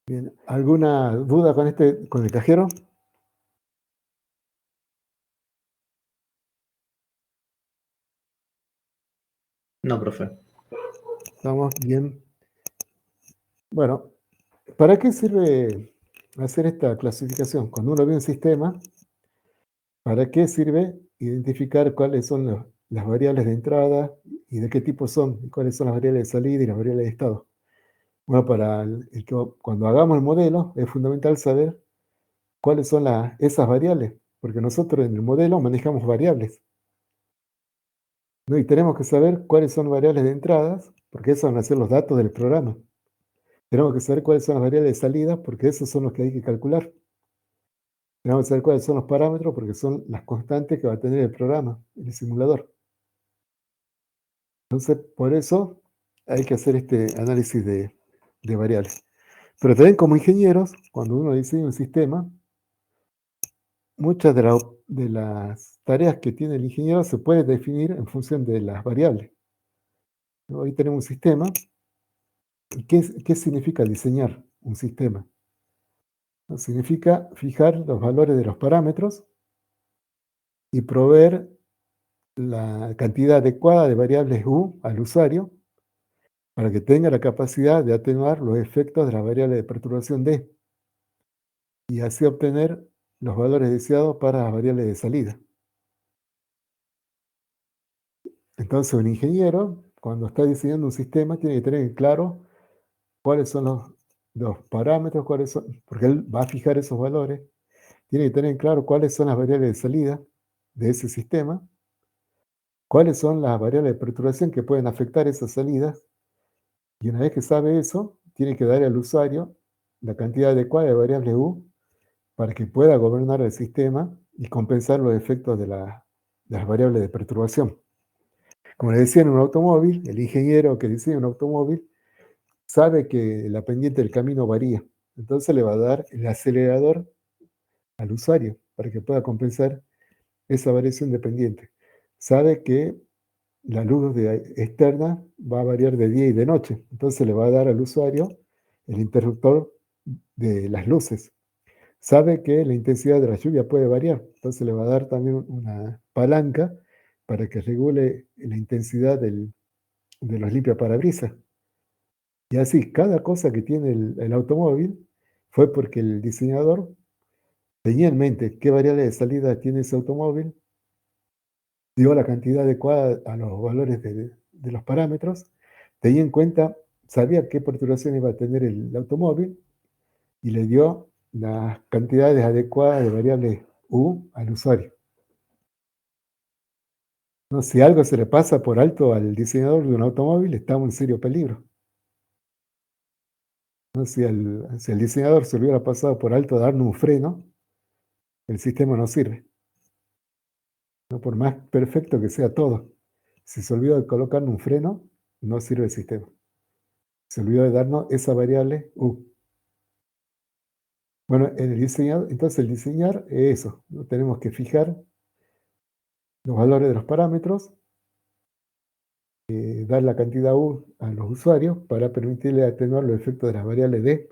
Bien, ¿alguna duda con el cajero? No, profe. Estamos bien. Bueno, ¿para qué sirve hacer esta clasificación? Cuando uno ve un sistema, ¿para qué sirve identificar cuáles son las variables de entrada y de qué tipo son? Y cuáles son las variables de salida y las variables de estado. Bueno, cuando hagamos el modelo, es fundamental saber cuáles son esas variables, porque nosotros en el modelo manejamos variables, ¿no? Y tenemos que saber cuáles son variables de entradas, porque esos van a ser los datos del programa. Tenemos que saber cuáles son las variables de salida, porque esos son los que hay que calcular. Tenemos que saber cuáles son los parámetros, porque son las constantes que va a tener el programa, el simulador. Entonces, por eso hay que hacer este análisis de variables. Pero también como ingenieros, cuando uno diseña un sistema, muchas de las tareas que tiene el ingeniero se pueden definir en función de las variables. Hoy tenemos un sistema. ¿Qué significa diseñar un sistema? Significa fijar los valores de los parámetros y proveer la cantidad adecuada de variables U al usuario para que tenga la capacidad de atenuar los efectos de la variable de perturbación D y así obtener los valores deseados para las variables de salida. Entonces, un ingeniero, cuando está diseñando un sistema, tiene que tener claro cuáles son los parámetros, porque él va a fijar esos valores. Tiene que tener claro cuáles son las variables de salida de ese sistema, cuáles son las variables de perturbación que pueden afectar esas salidas. Y una vez que sabe eso, tiene que darle al usuario la cantidad adecuada de variables U para que pueda gobernar el sistema y compensar los efectos de las variables de perturbación. Como le decía, en un automóvil, el ingeniero que diseña un automóvil sabe que la pendiente del camino varía. Entonces le va a dar el acelerador al usuario para que pueda compensar esa variación de pendiente. Sabe que la luz externa va a variar de día y de noche. Entonces le va a dar al usuario el interruptor de las luces. Sabe que la intensidad de la lluvia puede variar. Entonces le va a dar también una palanca para que regule la intensidad de los limpiaparabrisas. Y así, cada cosa que tiene el automóvil fue porque el diseñador tenía en mente qué variable de salida tiene ese automóvil, dio la cantidad adecuada a los valores de los parámetros, tenía en cuenta, sabía qué perturbación iba a tener el automóvil y le dio las cantidades adecuadas de variables U al usuario. No, si algo se le pasa por alto al diseñador de un automóvil, estamos en serio peligro. ¿No? Si el diseñador se hubiera pasado por alto darnos un freno, el sistema no sirve. ¿No? Por más perfecto que sea todo. Si se olvidó de colocarnos un freno, no sirve el sistema. Se olvidó de darnos esa variable U. Bueno, entonces el diseñar es eso. ¿No? Tenemos que fijar los valores de los parámetros, dar la cantidad U a los usuarios para permitirle atenuar los efectos de las variables D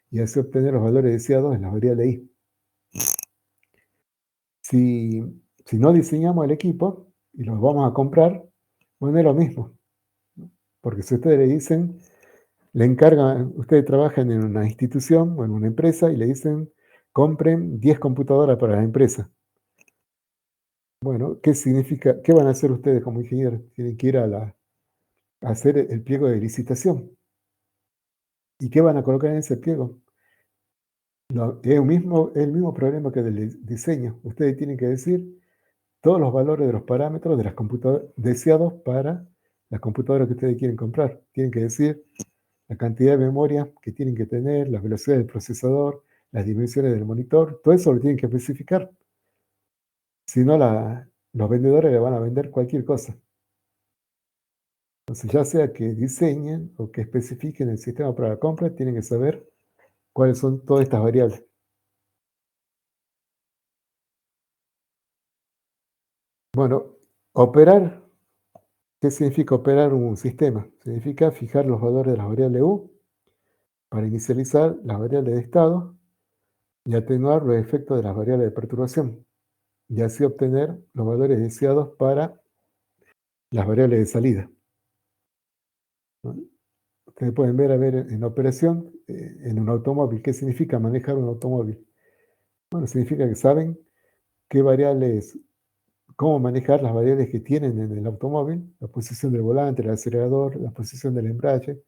y así obtener los valores deseados en las variables I. Si no diseñamos el equipo y los vamos a comprar, bueno, es lo mismo. Porque si ustedes le dicen, le encargan, ustedes trabajan en una institución o en una empresa y le dicen, compren 10 computadoras para la empresa. Bueno, ¿qué significa? ¿Qué van a hacer ustedes como ingenieros? Tienen que ir a hacer el pliego de licitación. ¿Y qué van a colocar en ese pliego? Es el mismo problema que del diseño. Ustedes tienen que decir todos los valores de los parámetros de las computadoras deseados para las computadoras que ustedes quieren comprar. Tienen que decir la cantidad de memoria que tienen que tener, la velocidad del procesador, las dimensiones del monitor, todo eso lo tienen que especificar. Si no, los vendedores le van a vender cualquier cosa. Entonces, ya sea que diseñen o que especifiquen el sistema para la compra, tienen que saber cuáles son todas estas variables. Bueno, operar, ¿qué significa operar un sistema? Significa fijar los valores de las variables U para inicializar las variables de estado y atenuar los efectos de las variables de perturbación, y así obtener los valores deseados para las variables de salida. ¿No? Ustedes pueden ver, en operación, en un automóvil, ¿qué significa manejar un automóvil? Bueno, significa que saben qué variables, cómo manejar las variables que tienen en el automóvil, la posición del volante, el acelerador, la posición del embrague,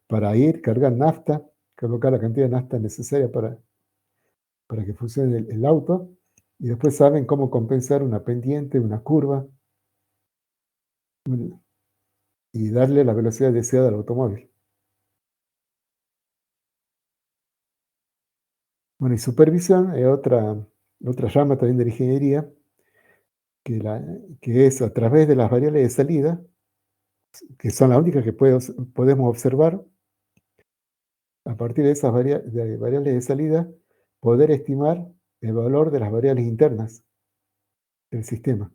para ir, cargar nafta, colocar la cantidad de nafta necesaria para que funcione el auto, y después saben cómo compensar una pendiente, una curva, y darle la velocidad deseada al automóvil. Bueno, y supervisión es otra rama también de la ingeniería, que es a través de las variables de salida, que son las únicas que podemos observar, a partir de esas variables de salida, poder estimar el valor de las variables internas del sistema.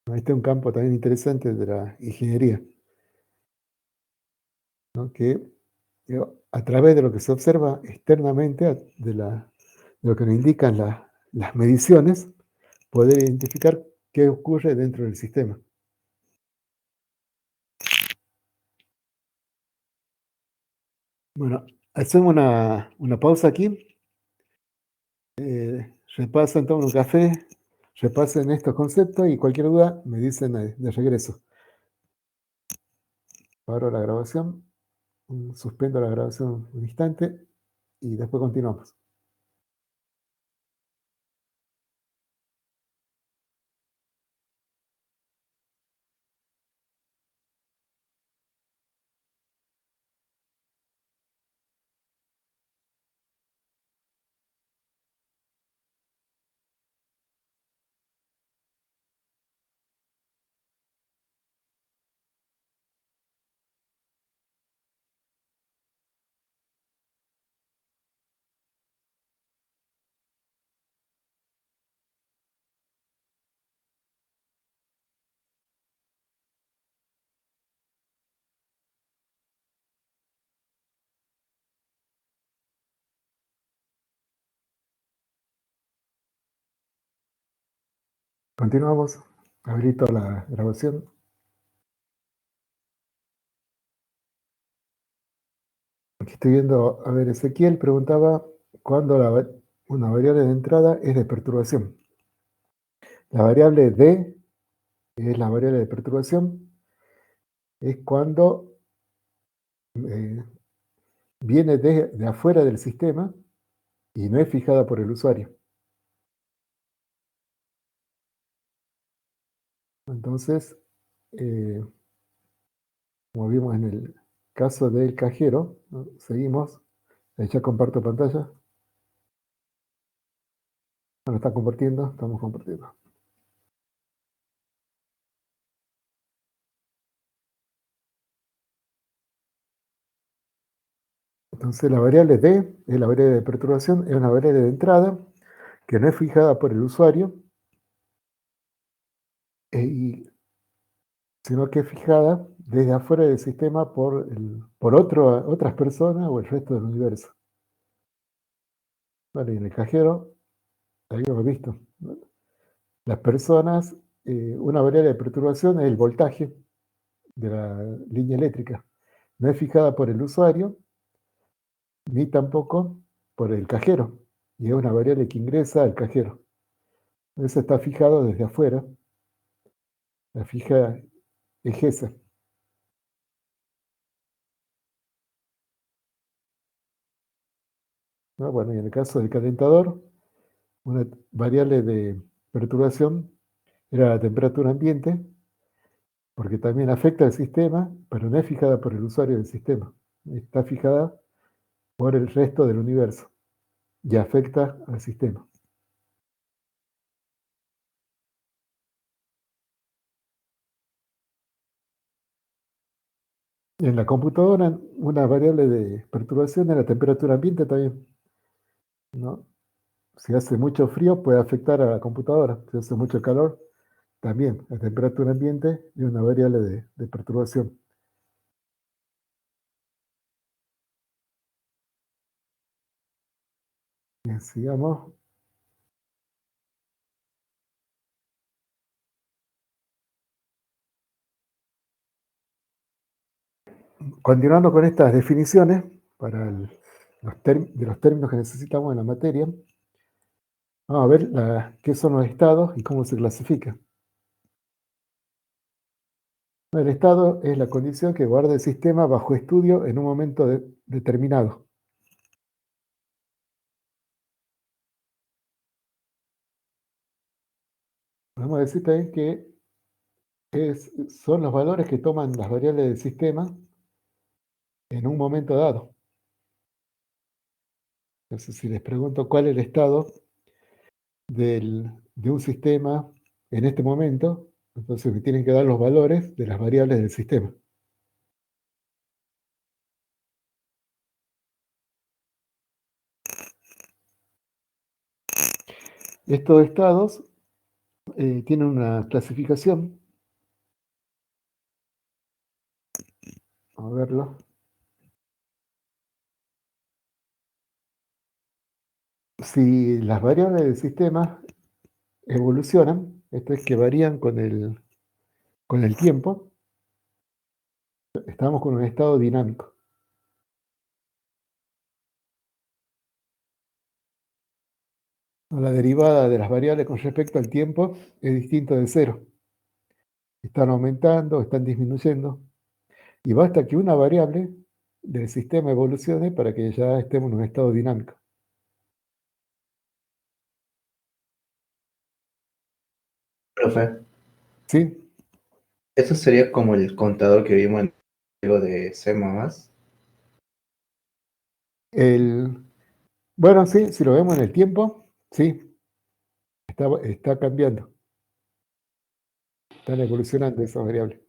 Este es un campo también interesante de la ingeniería, ¿no? Que a través de lo que se observa externamente, de lo que nos indican las mediciones, poder identificar qué ocurre dentro del sistema. Bueno, hacemos una pausa aquí. Repasen, tomen un café, repasen estos conceptos y cualquier duda me dicen de regreso. Paro la grabación, suspendo la grabación un instante y después continuamos. Continuamos. Habilito la grabación. Aquí estoy viendo, a ver, Ezequiel preguntaba cuándo una variable de entrada es de perturbación. La variable D, que es la variable de perturbación, es cuando viene de afuera del sistema y no es fijada por el usuario. Entonces, como vimos en el caso del cajero, ¿no? Seguimos. Ahí ya comparto pantalla. Bueno, está compartiendo, estamos compartiendo. Entonces la variable D es la variable de perturbación, es una variable de entrada que no es fijada por el usuario, sino que es fijada desde afuera del sistema por otras personas o el resto del universo. Vale, y en el cajero, ahí lo hemos visto, ¿no? Las personas, una variable de perturbación es el voltaje de la línea eléctrica. No es fijada por el usuario, ni tampoco por el cajero. Y es una variable que ingresa al cajero. Eso está fijado desde afuera. La fija es esa. ¿No? Bueno, y en el caso del calentador, una variable de perturbación era la temperatura ambiente, porque también afecta al sistema, pero no es fijada por el usuario del sistema. Está fijada por el resto del universo y afecta al sistema. En la computadora, una variable de perturbación es la temperatura ambiente también, ¿no? Si hace mucho frío, puede afectar a la computadora. Si hace mucho calor, también. La temperatura ambiente es una variable de perturbación. Bien, sigamos. Continuando con estas definiciones para de los términos que necesitamos en la materia, vamos a ver qué son los estados y cómo se clasifican. El estado es la condición que guarda el sistema bajo estudio en un momento determinado. Vamos a decir también que son los valores que toman las variables del sistema en un momento dado. Entonces, si les pregunto cuál es el estado de un sistema en este momento, entonces me tienen que dar los valores de las variables del sistema. Estos estados tienen una clasificación. Vamos a verlo. Si las variables del sistema evolucionan, esto es que varían con el tiempo, estamos con un estado dinámico. La derivada de las variables con respecto al tiempo es distinto de cero. Están aumentando, están disminuyendo. Y basta que una variable del sistema evolucione para que ya estemos en un estado dinámico. Profe, ¿Sí? eso sería como el contador que vimos en el juego de C++. Bueno, sí, si lo vemos en el tiempo, sí, está cambiando. Están evolucionando esas variables.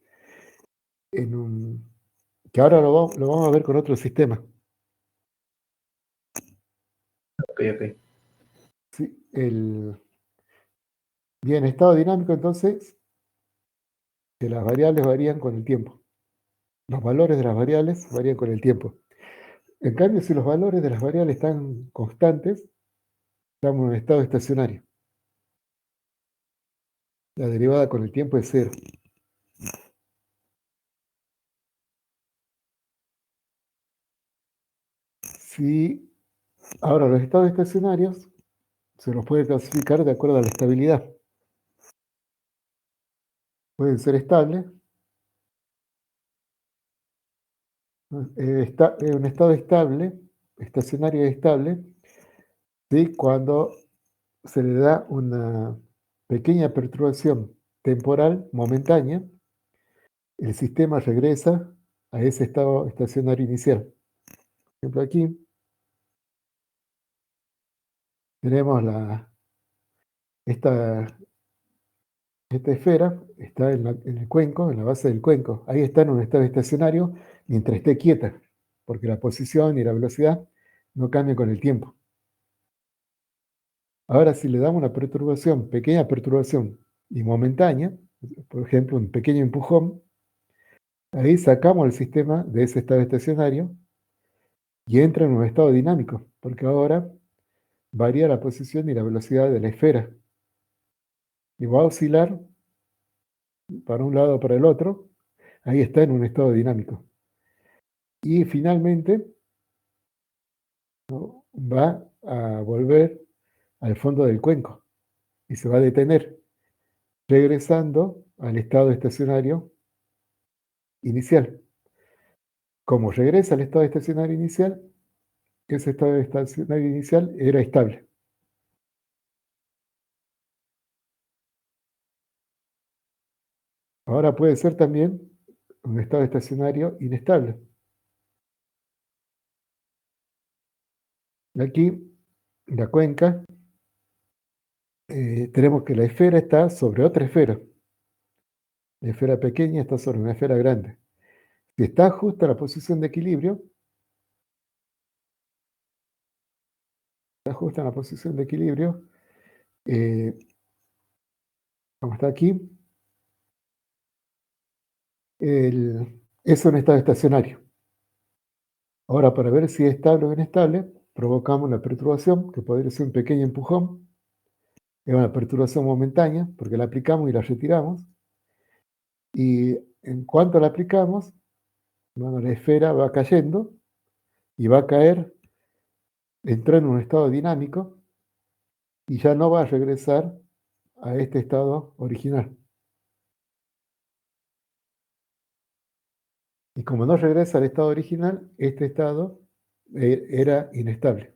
Que ahora lo vamos a ver con otro sistema. Ok, ok. Sí, bien, estado dinámico, entonces, que las variables varían con el tiempo. Los valores de las variables varían con el tiempo. En cambio, si los valores de las variables están constantes, estamos en estado estacionario. La derivada con el tiempo es cero. Si ahora los estados estacionarios se los puede clasificar de acuerdo a la estabilidad. Pueden ser estables. Un estado estable, estacionario estable, ¿sí? Cuando se le da una pequeña perturbación temporal momentánea, el sistema regresa a ese estado estacionario inicial. Por ejemplo, aquí tenemos esta esfera, está en el cuenco, en la base del cuenco. Ahí está en un estado estacionario mientras esté quieta, porque la posición y la velocidad no cambian con el tiempo. Ahora, si le damos una perturbación, pequeña perturbación y momentánea, por ejemplo, un pequeño empujón, ahí sacamos el sistema de ese estado estacionario y entra en un estado dinámico, porque ahora varía la posición y la velocidad de la esfera. Y va a oscilar para un lado o para el otro, ahí está en un estado dinámico. Y finalmente, ¿no?, va a volver al fondo del cuenco y se va a detener, regresando al estado estacionario inicial. Como regresa al estado estacionario inicial, ese estado estacionario inicial era estable. Ahora puede ser también un estado estacionario inestable. Aquí, la cuenca, tenemos que la esfera está sobre otra esfera. La esfera pequeña está sobre una esfera grande. Si está justo en la posición de equilibrio, como está aquí, es un estado estacionario. Ahora, para ver si es estable o inestable, provocamos una perturbación, que podría ser un pequeño empujón. Es una perturbación momentánea, porque la aplicamos y la retiramos. Y en cuanto la aplicamos, bueno, la esfera va cayendo y va a caer, entró en un estado dinámico y ya no va a regresar a este estado original. Y como no regresa al estado original, este estado era inestable.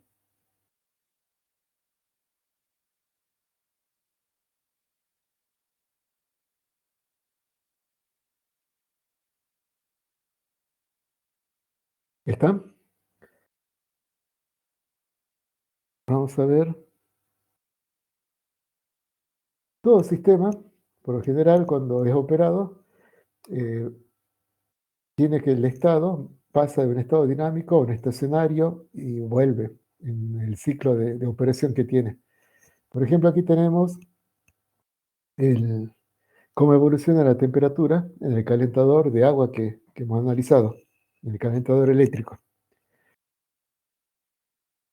¿Está? Vamos a ver. Todo sistema, por lo general, cuando es operado, tiene que el estado pasa de un estado dinámico a un estacionario y vuelve en el ciclo de operación que tiene. Por ejemplo, aquí tenemos cómo evoluciona la temperatura en el calentador de agua que hemos analizado, en el calentador eléctrico.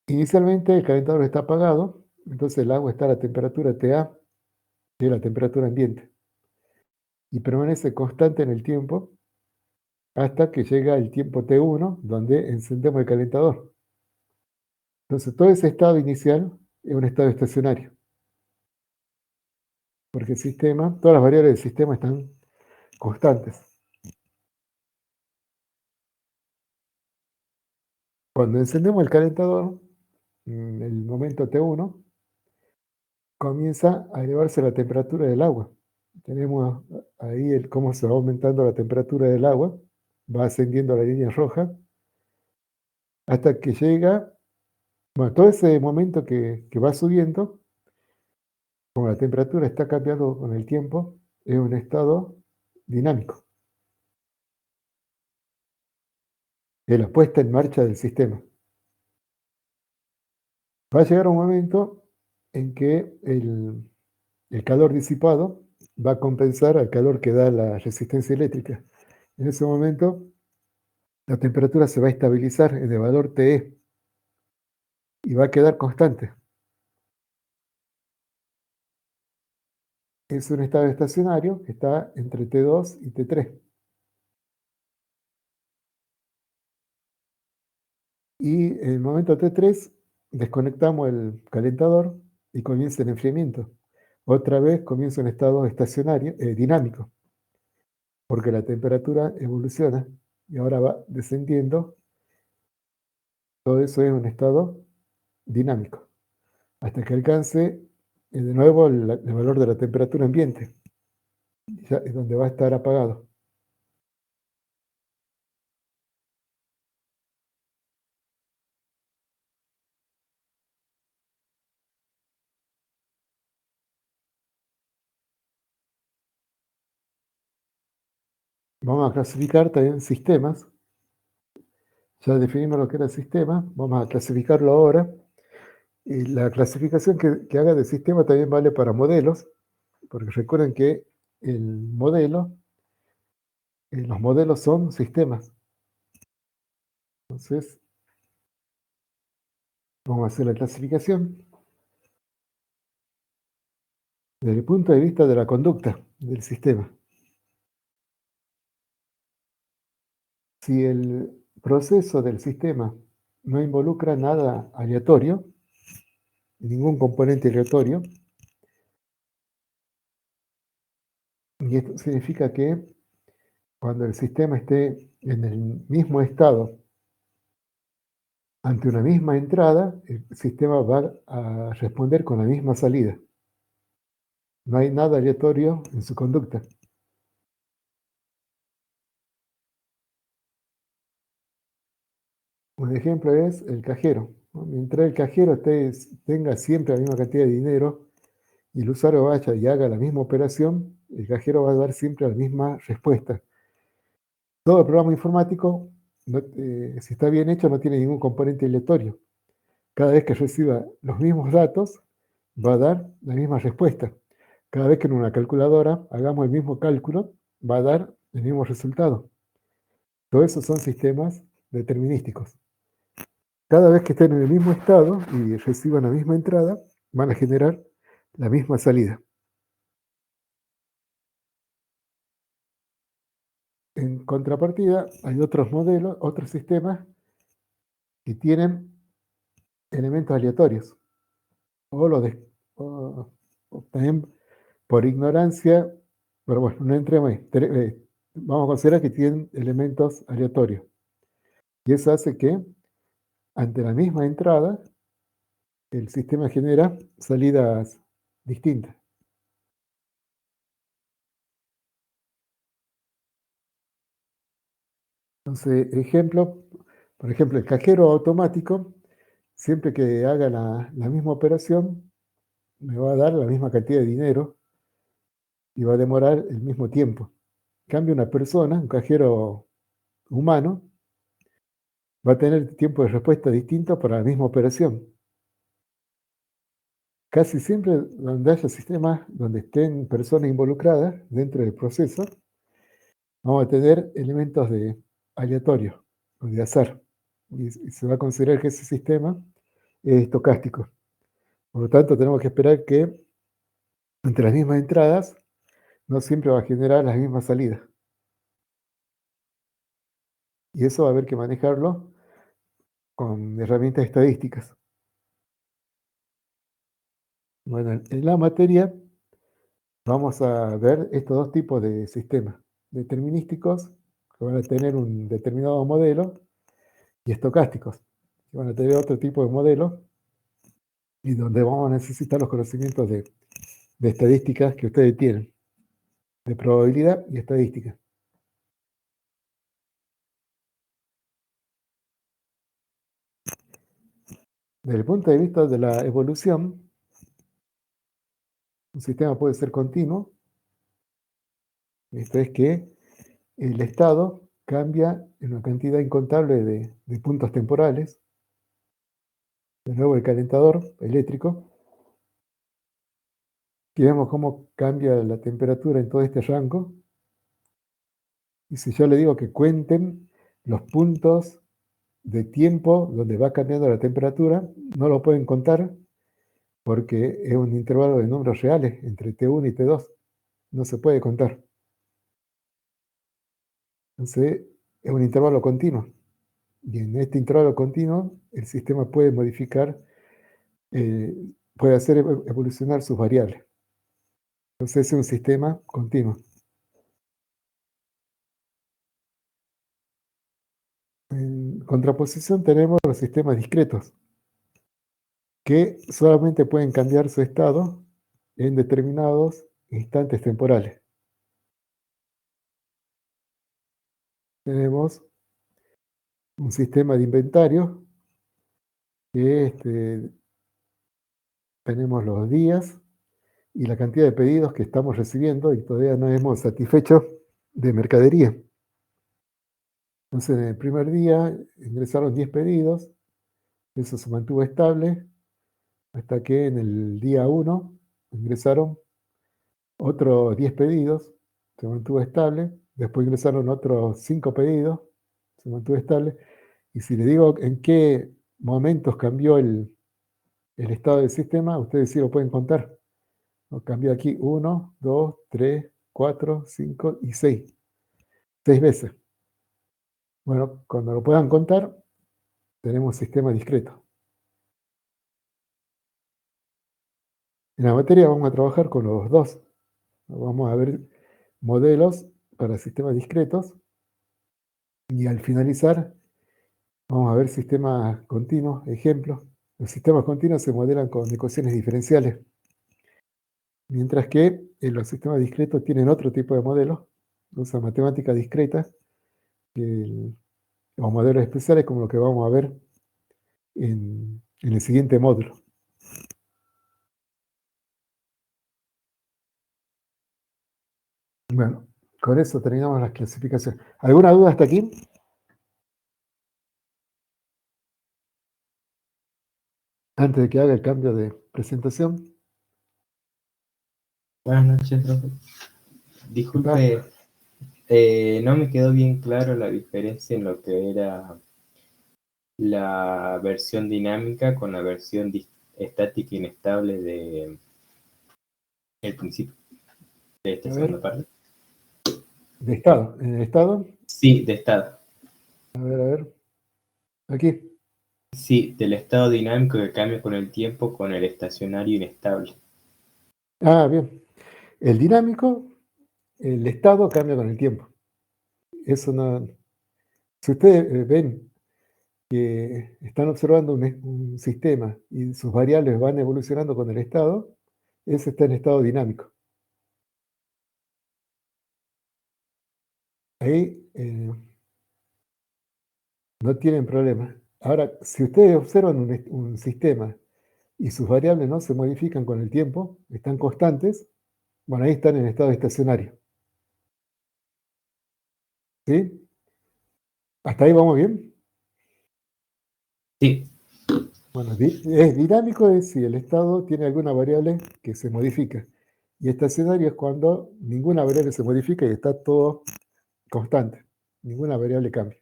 Inicialmente el calentador está apagado, entonces el agua está a la temperatura TA, que es la temperatura ambiente, y permanece constante en el tiempo hasta que llega el tiempo T1, donde encendemos el calentador. Entonces todo ese estado inicial es un estado estacionario, porque el sistema, todas las variables del sistema están constantes. Cuando encendemos el calentador, en el momento T1, comienza a elevarse la temperatura del agua. Tenemos ahí cómo se va aumentando la temperatura del agua, va ascendiendo la línea roja, hasta que llega, bueno, todo ese momento que va subiendo, como la temperatura está cambiando con el tiempo, es un estado dinámico. Es la puesta en marcha del sistema. Va a llegar un momento en que el calor disipado va a compensar al calor que da la resistencia eléctrica. En ese momento, la temperatura se va a estabilizar en el valor TE y va a quedar constante. Es un estado estacionario que está entre T2 y T3. Y en el momento T3 desconectamos el calentador y comienza el enfriamiento. Otra vez comienza un estado estacionario, dinámico, porque la temperatura evoluciona y ahora va descendiendo. Todo eso es un estado dinámico, hasta que alcance de nuevo el valor de la temperatura ambiente, ya es donde va a estar apagado. Vamos a clasificar también sistemas. Ya definimos lo que era el sistema, vamos a clasificarlo ahora. Y la clasificación que haga de sistema también vale para modelos, porque recuerden que los modelos son sistemas. Entonces, vamos a hacer la clasificación desde el punto de vista de la conducta del sistema. Si el proceso del sistema no involucra nada aleatorio, ningún componente aleatorio, y esto significa que cuando el sistema esté en el mismo estado ante una misma entrada, el sistema va a responder con la misma salida. No hay nada aleatorio en su conducta. Un ejemplo es el cajero, ¿no? Mientras el cajero tenga siempre la misma cantidad de dinero y el usuario vaya y haga la misma operación, el cajero va a dar siempre la misma respuesta. Todo programa informático, si está bien hecho, no tiene ningún componente aleatorio. Cada vez que reciba los mismos datos, va a dar la misma respuesta. Cada vez que en una calculadora hagamos el mismo cálculo, va a dar el mismo resultado. Todo eso son sistemas determinísticos. Cada vez que estén en el mismo estado y reciban la misma entrada, van a generar la misma salida. En contrapartida, hay otros modelos, otros sistemas que tienen elementos aleatorios. O también por ignorancia, pero bueno, no entremos ahí. Vamos a considerar que tienen elementos aleatorios. Y eso hace que, ante la misma entrada, el sistema genera salidas distintas. Entonces, por ejemplo, el cajero automático, siempre que haga la misma operación, me va a dar la misma cantidad de dinero y va a demorar el mismo tiempo. En cambio, una persona, un cajero humano, va a tener tiempo de respuesta distinto para la misma operación. Casi siempre donde haya sistemas donde estén personas involucradas dentro del proceso, vamos a tener elementos de aleatorio o de azar. Y se va a considerar que ese sistema es estocástico. Por lo tanto, tenemos que esperar que entre las mismas entradas no siempre va a generar las mismas salidas. Y eso va a haber que manejarlo con herramientas estadísticas. Bueno, en la materia vamos a ver estos dos tipos de sistemas. Determinísticos, que van a tener un determinado modelo, y estocásticos, que van a tener otro tipo de modelo, y donde vamos a necesitar los conocimientos de estadísticas que ustedes tienen, de probabilidad y estadística. Desde el punto de vista de la evolución, un sistema puede ser continuo. Esto es que el estado cambia en una cantidad incontable de puntos temporales. De nuevo el calentador eléctrico. Aquí vemos cómo cambia la temperatura en todo este rango. Y si yo le digo que cuenten los puntos de tiempo donde va cambiando la temperatura, no lo pueden contar porque es un intervalo de números reales entre T1 y T2. No se puede contar. Entonces, es un intervalo continuo. Y en este intervalo continuo, el sistema puede modificar, puede hacer evolucionar sus variables. Entonces, es un sistema continuo. En contraposición tenemos los sistemas discretos, que solamente pueden cambiar su estado en determinados instantes temporales. Tenemos un sistema de inventario que tenemos los días y la cantidad de pedidos que estamos recibiendo y todavía no hemos satisfecho de mercadería. Entonces, en el primer día ingresaron 10 pedidos, eso se mantuvo estable, hasta que en el día 1 ingresaron otros 10 pedidos, se mantuvo estable, después ingresaron otros 5 pedidos, se mantuvo estable, y si le digo en qué momentos cambió el estado del sistema, ustedes sí lo pueden contar. Cambió aquí 1, 2, 3, 4, 5 y 6. 6 veces. Bueno, cuando lo puedan contar, tenemos sistema discreto. En la materia vamos a trabajar con los dos. Vamos a ver modelos para sistemas discretos y al finalizar vamos a ver sistemas continuos, ejemplos. Los sistemas continuos se modelan con ecuaciones diferenciales, mientras que los sistemas discretos tienen otro tipo de modelos, usan matemática discreta, o modelos especiales como lo que vamos a ver en el siguiente módulo. Bueno, con eso terminamos las clasificaciones. ¿Alguna duda hasta aquí? Antes de que haga el cambio de presentación. Buenas noches, profe. Disculpe, no me quedó bien claro la diferencia en lo que era la versión dinámica con la versión estática inestable de el principio de esta segunda parte. De estado. ¿En el estado? Sí, de estado. A ver. Aquí. Sí, del estado dinámico que cambia con el tiempo con el estacionario inestable. Ah, bien. El dinámico, el estado cambia con el tiempo. Eso no. Si ustedes ven que están observando un sistema y sus variables van evolucionando con el estado, ese está en estado dinámico. Ahí no tienen problema. Ahora, si ustedes observan un sistema y sus variables no se modifican con el tiempo, están constantes, bueno, ahí están en estado estacionario. ¿Sí? ¿Hasta ahí vamos bien? Sí. Bueno, es dinámico es si el estado tiene alguna variable que se modifica. Y estacionario es cuando ninguna variable se modifica y está todo constante. Ninguna variable cambia.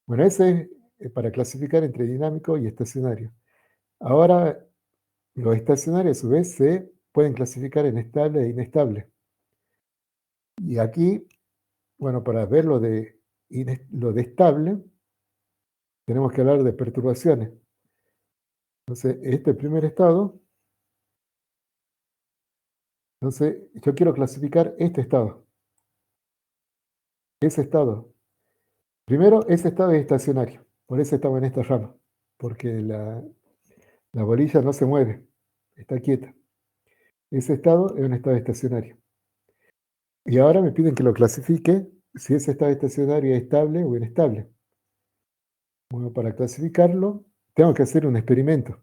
Bueno, ese es para clasificar entre dinámico y estacionario. Ahora, los estacionarios a su vez se pueden clasificar en estable e inestable. Y aquí, bueno, para ver lo de estable, tenemos que hablar de perturbaciones. Entonces, este primer estado, entonces yo quiero clasificar este estado. Ese estado. Primero, ese estado es estacionario. Por eso estamos en esta rama. Porque la bolilla no se mueve. Está quieta. Ese estado es un estado estacionario. Y ahora me piden que lo clasifique si ese estado estacionario es estable o inestable. Bueno, para clasificarlo, tengo que hacer un experimento.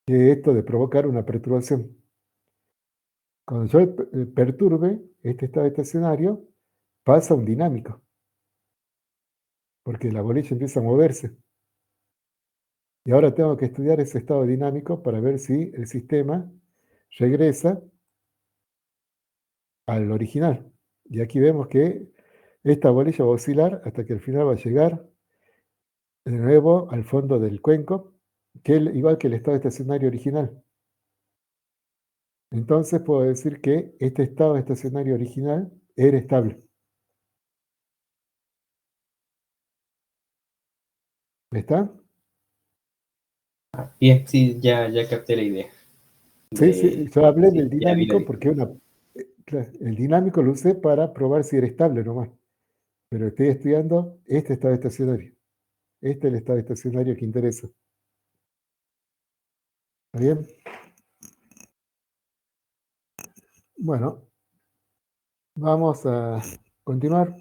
Que es esto de provocar una perturbación. Cuando yo perturbe este estado estacionario, pasa un dinámico. Porque la bolilla empieza a moverse. Y ahora tengo que estudiar ese estado dinámico para ver si el sistema regresa al original. Y aquí vemos que esta bolilla va a oscilar hasta que al final va a llegar de nuevo al fondo del cuenco, igual que el estado estacionario original. Entonces puedo decir que este estado estacionario original era estable. ¿Está? Bien, sí, ya capté la idea. Sí, sí, yo hablé Sí, del ya vi la dinámico porque claro, el dinámico lo usé para probar si era estable nomás. Pero estoy estudiando este estado estacionario. Este es el estado estacionario que interesa. ¿Está bien? Bueno, vamos a continuar.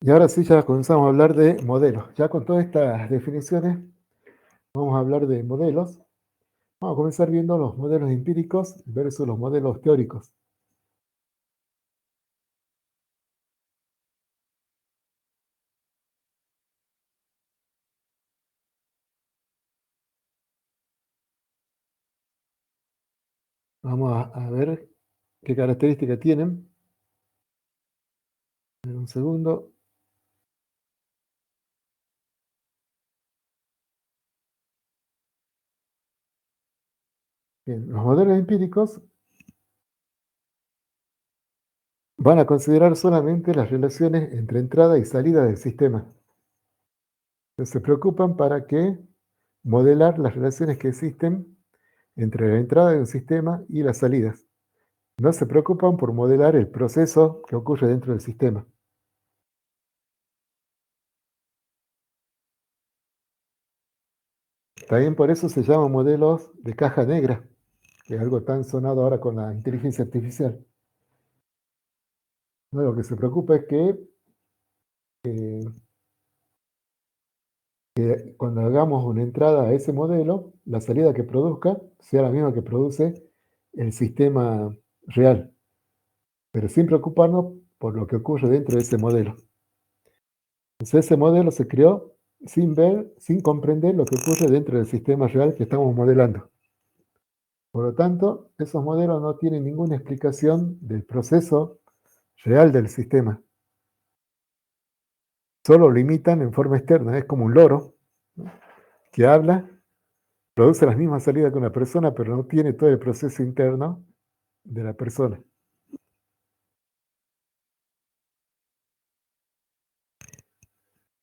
Y ahora sí ya comenzamos a hablar de modelos. Ya con todas estas definiciones, vamos a hablar de modelos. Vamos a comenzar viendo los modelos empíricos versus los modelos teóricos. Vamos a ver qué características tienen. En un segundo. Bien, los modelos empíricos van a considerar solamente las relaciones entre entrada y salida del sistema. Entonces, se preocupan para que modelar las relaciones que existen entre la entrada de un sistema y las salidas. No se preocupan por modelar el proceso que ocurre dentro del sistema. También por eso se llaman modelos de caja negra, que es algo tan sonado ahora con la inteligencia artificial. No, lo que se preocupa es que cuando hagamos una entrada a ese modelo, la salida que produzca sea la misma que produce el sistema real, pero sin preocuparnos por lo que ocurre dentro de ese modelo. Entonces ese modelo se creó sin ver, sin comprender lo que ocurre dentro del sistema real que estamos modelando. Por lo tanto, esos modelos no tienen ninguna explicación del proceso real del sistema. Solo lo imitan en forma externa. Es como un loro, ¿no?, que habla, produce las mismas salidas que una persona, pero no tiene todo el proceso interno de la persona.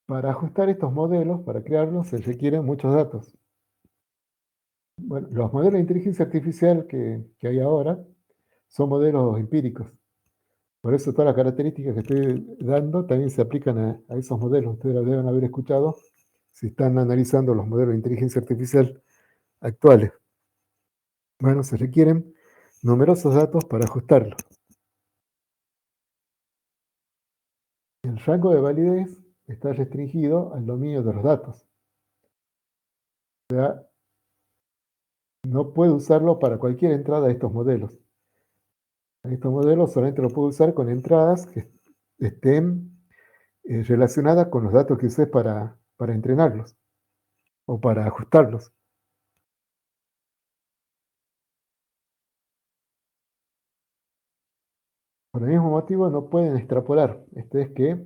Para ajustar estos modelos, para crearlos, se requieren muchos datos. Bueno, los modelos de inteligencia artificial que hay ahora son modelos empíricos. Por eso todas las características que estoy dando también se aplican a esos modelos. Ustedes lo deben haber escuchado si están analizando los modelos de inteligencia artificial actuales. Bueno, se requieren numerosos datos para ajustarlo. El rango de validez está restringido al dominio de los datos. O sea, no puedo usarlo para cualquier entrada de estos modelos. Estos modelos solamente lo puedo usar con entradas que estén relacionadas con los datos que usé para entrenarlos o para ajustarlos. Por el mismo motivo no pueden extrapolar. Este es que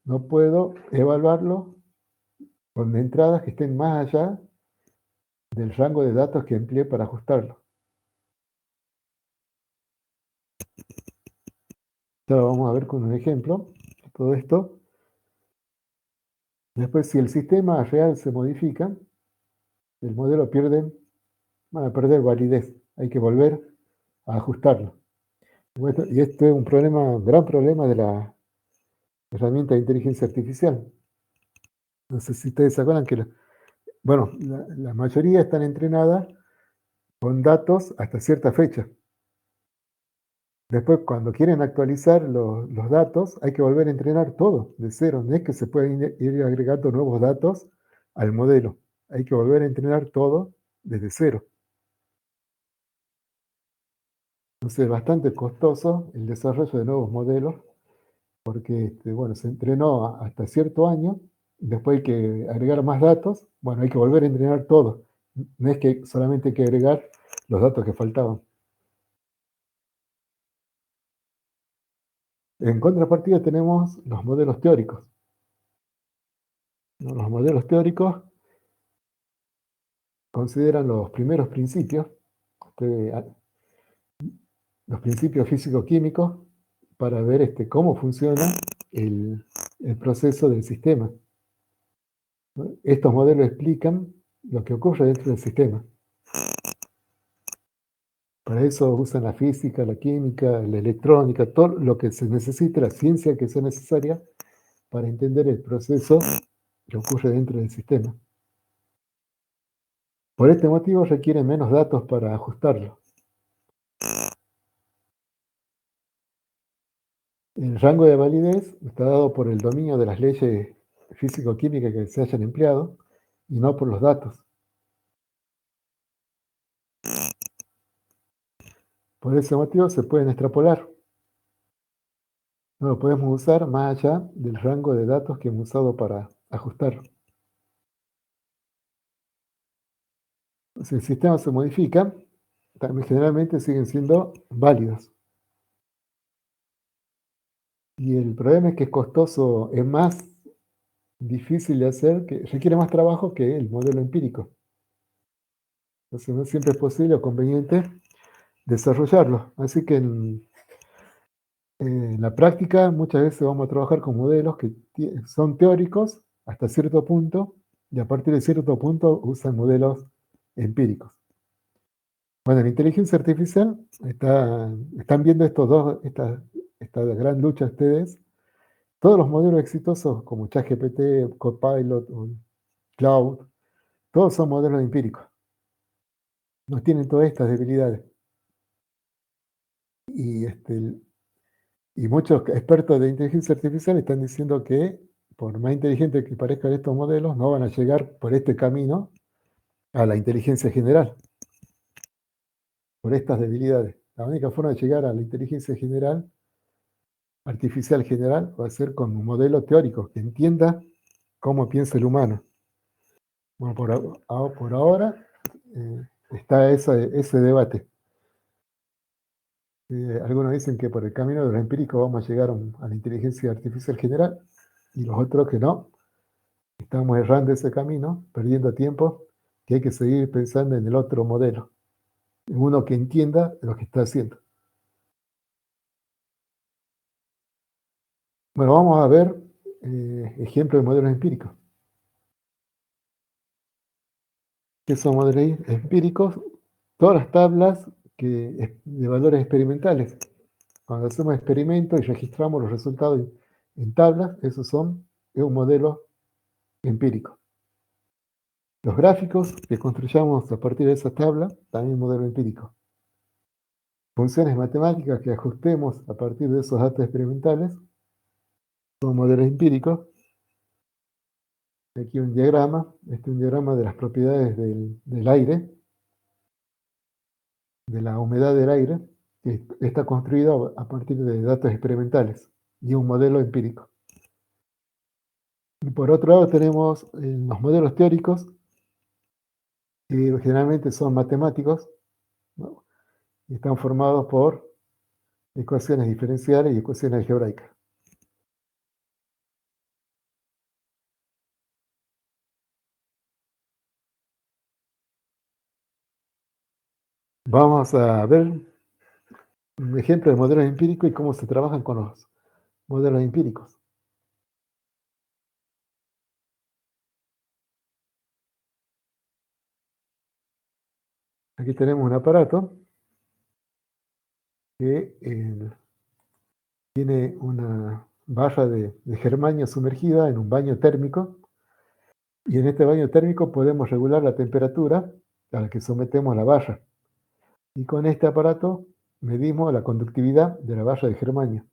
no puedo evaluarlo con entradas que estén más allá del rango de datos que empleé para ajustarlo. Ya lo vamos a ver con un ejemplo. Todo esto. Después, si el sistema real se modifica, el modelo va a perder validez. Hay que volver a ajustarlo. Y este es un gran problema de la herramienta de inteligencia artificial. No sé si ustedes se acuerdan que la mayoría están entrenadas con datos hasta cierta fecha. Después, cuando quieren actualizar los datos, hay que volver a entrenar todo de cero. No es que se pueden ir agregando nuevos datos al modelo. Hay que volver a entrenar todo desde cero. Entonces, es bastante costoso el desarrollo de nuevos modelos porque se entrenó hasta cierto año. Después hay que agregar más datos. Bueno, hay que volver a entrenar todo. No es que solamente hay que agregar los datos que faltaban. En contrapartida tenemos los modelos teóricos. Los modelos teóricos consideran los primeros principios, los principios físico-químicos, para ver cómo funciona el proceso del sistema. Estos modelos explican lo que ocurre dentro del sistema. Para eso usan la física, la química, la electrónica, todo lo que se necesite, la ciencia que sea necesaria para entender el proceso que ocurre dentro del sistema. Por este motivo requiere menos datos para ajustarlo. El rango de validez está dado por el dominio de las leyes físico-químicas que se hayan empleado y no por los datos. Por ese motivo se pueden extrapolar. No lo podemos usar más allá del rango de datos que hemos usado para ajustar. Si el sistema se modifica, también generalmente siguen siendo válidos. Y el problema es que es costoso, es más difícil de hacer, que requiere más trabajo que el modelo empírico. Entonces no siempre es posible o conveniente desarrollarlo. Así que en la práctica muchas veces vamos a trabajar con modelos que son teóricos hasta cierto punto y a partir de cierto punto usan modelos empíricos. Bueno, en inteligencia artificial están viendo esta gran lucha ustedes. Todos los modelos exitosos como ChatGPT, Copilot, o Cloud, todos son modelos empíricos. No tienen todas estas debilidades. Y muchos expertos de inteligencia artificial están diciendo que por más inteligentes que parezcan estos modelos, no van a llegar por este camino a la inteligencia general, por estas debilidades. La única forma de llegar a la inteligencia general, artificial general, va a ser con un modelo teórico que entienda cómo piensa el humano. Bueno, por ahora está ese debate. Algunos dicen que por el camino de lo empírico vamos a llegar a la inteligencia artificial general y los otros que no. Estamos errando ese camino, perdiendo tiempo, que hay que seguir pensando en el otro modelo, en uno que entienda lo que está haciendo. Bueno, vamos a ver ejemplos de modelos empíricos. ¿Qué son modelos empíricos? Todas las tablas de valores experimentales. Cuando hacemos experimentos y registramos los resultados en tablas, es un modelo empírico. Los gráficos que construyamos a partir de esa tabla, también modelo empírico. Funciones matemáticas que ajustemos a partir de esos datos experimentales, son modelos empíricos. Aquí un diagrama, este es un diagrama de las propiedades del aire. de la humedad del aire, que está construido a partir de datos experimentales y un modelo empírico. Y por otro lado tenemos los modelos teóricos, que generalmente son matemáticos, ¿no? Y están formados por ecuaciones diferenciales y ecuaciones algebraicas. Vamos a ver un ejemplo de modelos empíricos y cómo se trabajan con los modelos empíricos. Aquí tenemos un aparato que tiene una barra de germanio sumergida en un baño térmico, y en este baño térmico podemos regular la temperatura a la que sometemos la barra. Y con este aparato medimos la conductividad de la barra de germanio.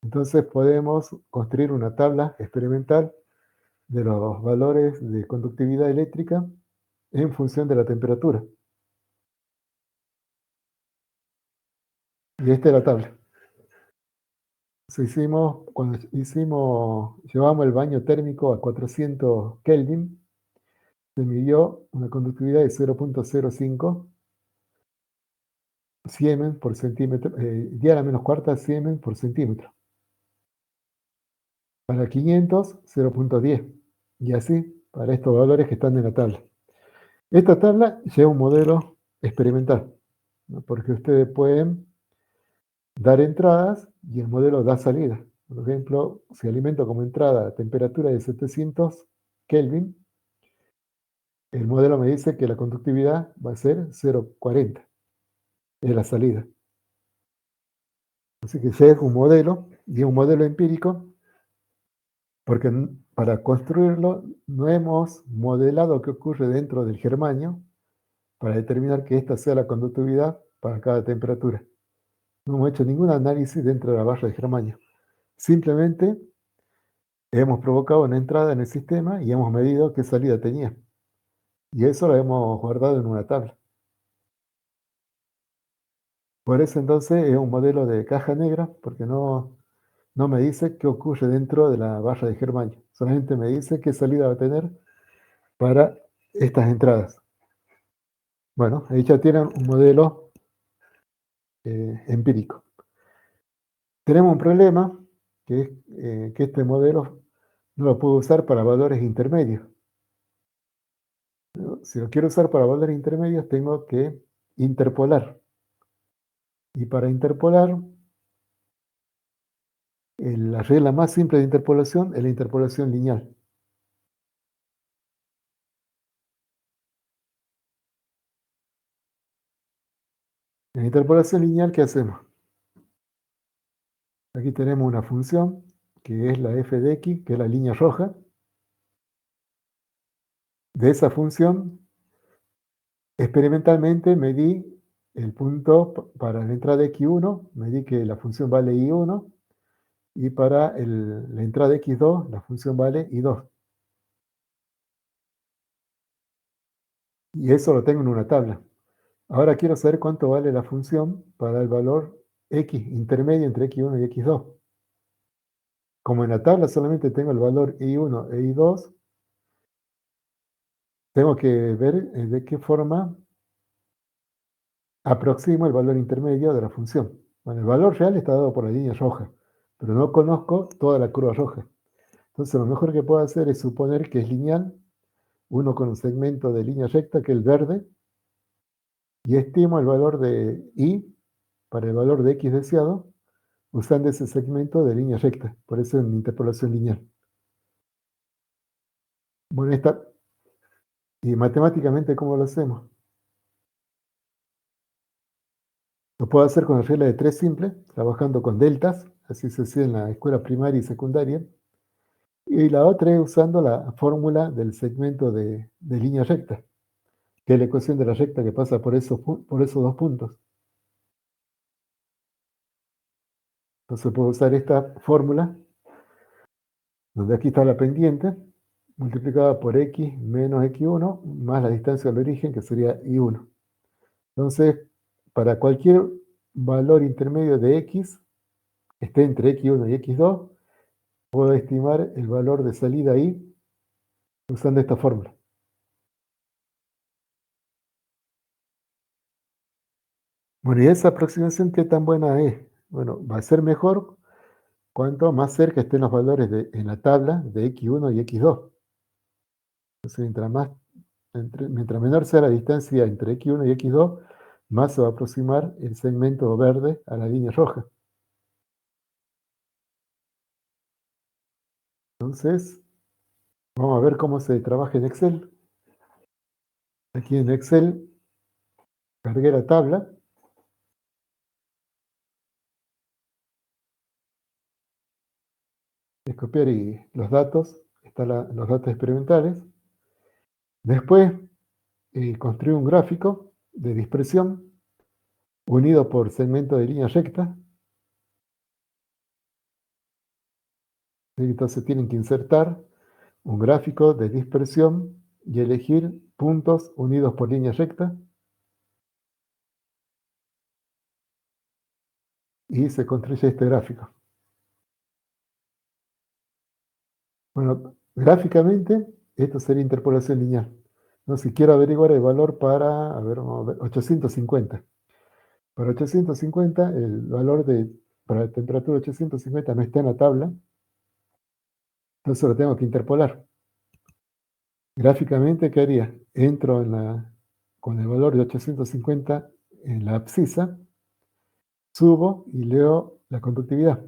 Entonces podemos construir una tabla experimental de los valores de conductividad eléctrica en función de la temperatura. Y esta es la tabla. Cuando llevamos el baño térmico a 400 Kelvin, se midió una conductividad de 0.05 Siemens por centímetro, 10⁻⁴ Siemens por centímetro. Para 500, 0.10. Y así para estos valores que están en la tabla. Esta tabla lleva un modelo experimental, ¿no? Porque ustedes pueden dar entradas y el modelo da salida. Por ejemplo, si alimento como entrada a temperatura de 700 Kelvin, el modelo me dice que la conductividad va a ser 0.40. Es la salida. Así que ya es un modelo, y es un modelo empírico, porque para construirlo no hemos modelado qué ocurre dentro del germanio para determinar que esta sea la conductividad para cada temperatura. No hemos hecho ningún análisis dentro de la barra de germanio. Simplemente hemos provocado una entrada en el sistema y hemos medido qué salida tenía. Y eso lo hemos guardado en una tabla. Por eso entonces es un modelo de caja negra, porque no me dice qué ocurre dentro de la barra de germanio. Solamente me dice qué salida va a tener para estas entradas. Bueno, ahí ya tienen un modelo empírico. Tenemos un problema, que es que este modelo no lo puedo usar para valores intermedios. Si lo quiero usar para valores intermedios, tengo que interpolar. Y para interpolar, la regla más simple de interpolación es la interpolación lineal. En la interpolación lineal, ¿qué hacemos? Aquí tenemos una función que es la f de x, que es la línea roja. De esa función, experimentalmente medí el punto para la entrada x1, medí que la función vale y1, y para la entrada x2, la función vale y2. Y eso lo tengo en una tabla. Ahora quiero saber cuánto vale la función para el valor x intermedio entre x1 y x2. Como en la tabla solamente tengo el valor i1 e i2, tengo que ver de qué forma aproximo el valor intermedio de la función. Bueno, el valor real está dado por la línea roja, pero no conozco toda la curva roja. Entonces lo mejor que puedo hacer es suponer que es lineal, uno con un segmento de línea recta, que es el verde, y estimo el valor de i para el valor de x deseado, usando ese segmento de línea recta. Por eso es una interpolación lineal. Bueno, y matemáticamente, ¿cómo lo hacemos? Lo puedo hacer con la regla de 3 simple, trabajando con deltas, así se hacía en la escuela primaria y secundaria. Y la otra es usando la fórmula del segmento de línea recta, que es la ecuación de la recta que pasa por esos dos puntos. Entonces puedo usar esta fórmula, donde aquí está la pendiente, multiplicada por x menos x1, más la distancia del origen, que sería i1. Entonces, para cualquier valor intermedio de x, esté entre x1 y x2, puedo estimar el valor de salida ahí usando esta fórmula. Bueno, y esa aproximación, ¿qué tan buena es? Bueno, va a ser mejor cuanto más cerca estén los valores en la tabla de x1 y x2. Entonces, mientras menor sea la distancia entre x1 y x2, más se va a aproximar el segmento verde a la línea roja. Entonces, vamos a ver cómo se trabaja en Excel. Aquí en Excel, cargué la tabla. Es copiar los datos, están los datos experimentales. Después, construir un gráfico de dispersión unido por segmento de línea recta. Entonces tienen que insertar un gráfico de dispersión y elegir puntos unidos por línea recta. Y se construye este gráfico. Bueno, gráficamente, esto sería interpolación lineal. ¿No? Si quiero averiguar el valor para, a ver, vamos a ver, 850. Para 850, el valor para la temperatura 850 no está en la tabla. Entonces lo tengo que interpolar. Gráficamente, ¿qué haría? Entro con el valor de 850 en la abscisa, subo y leo la conductividad.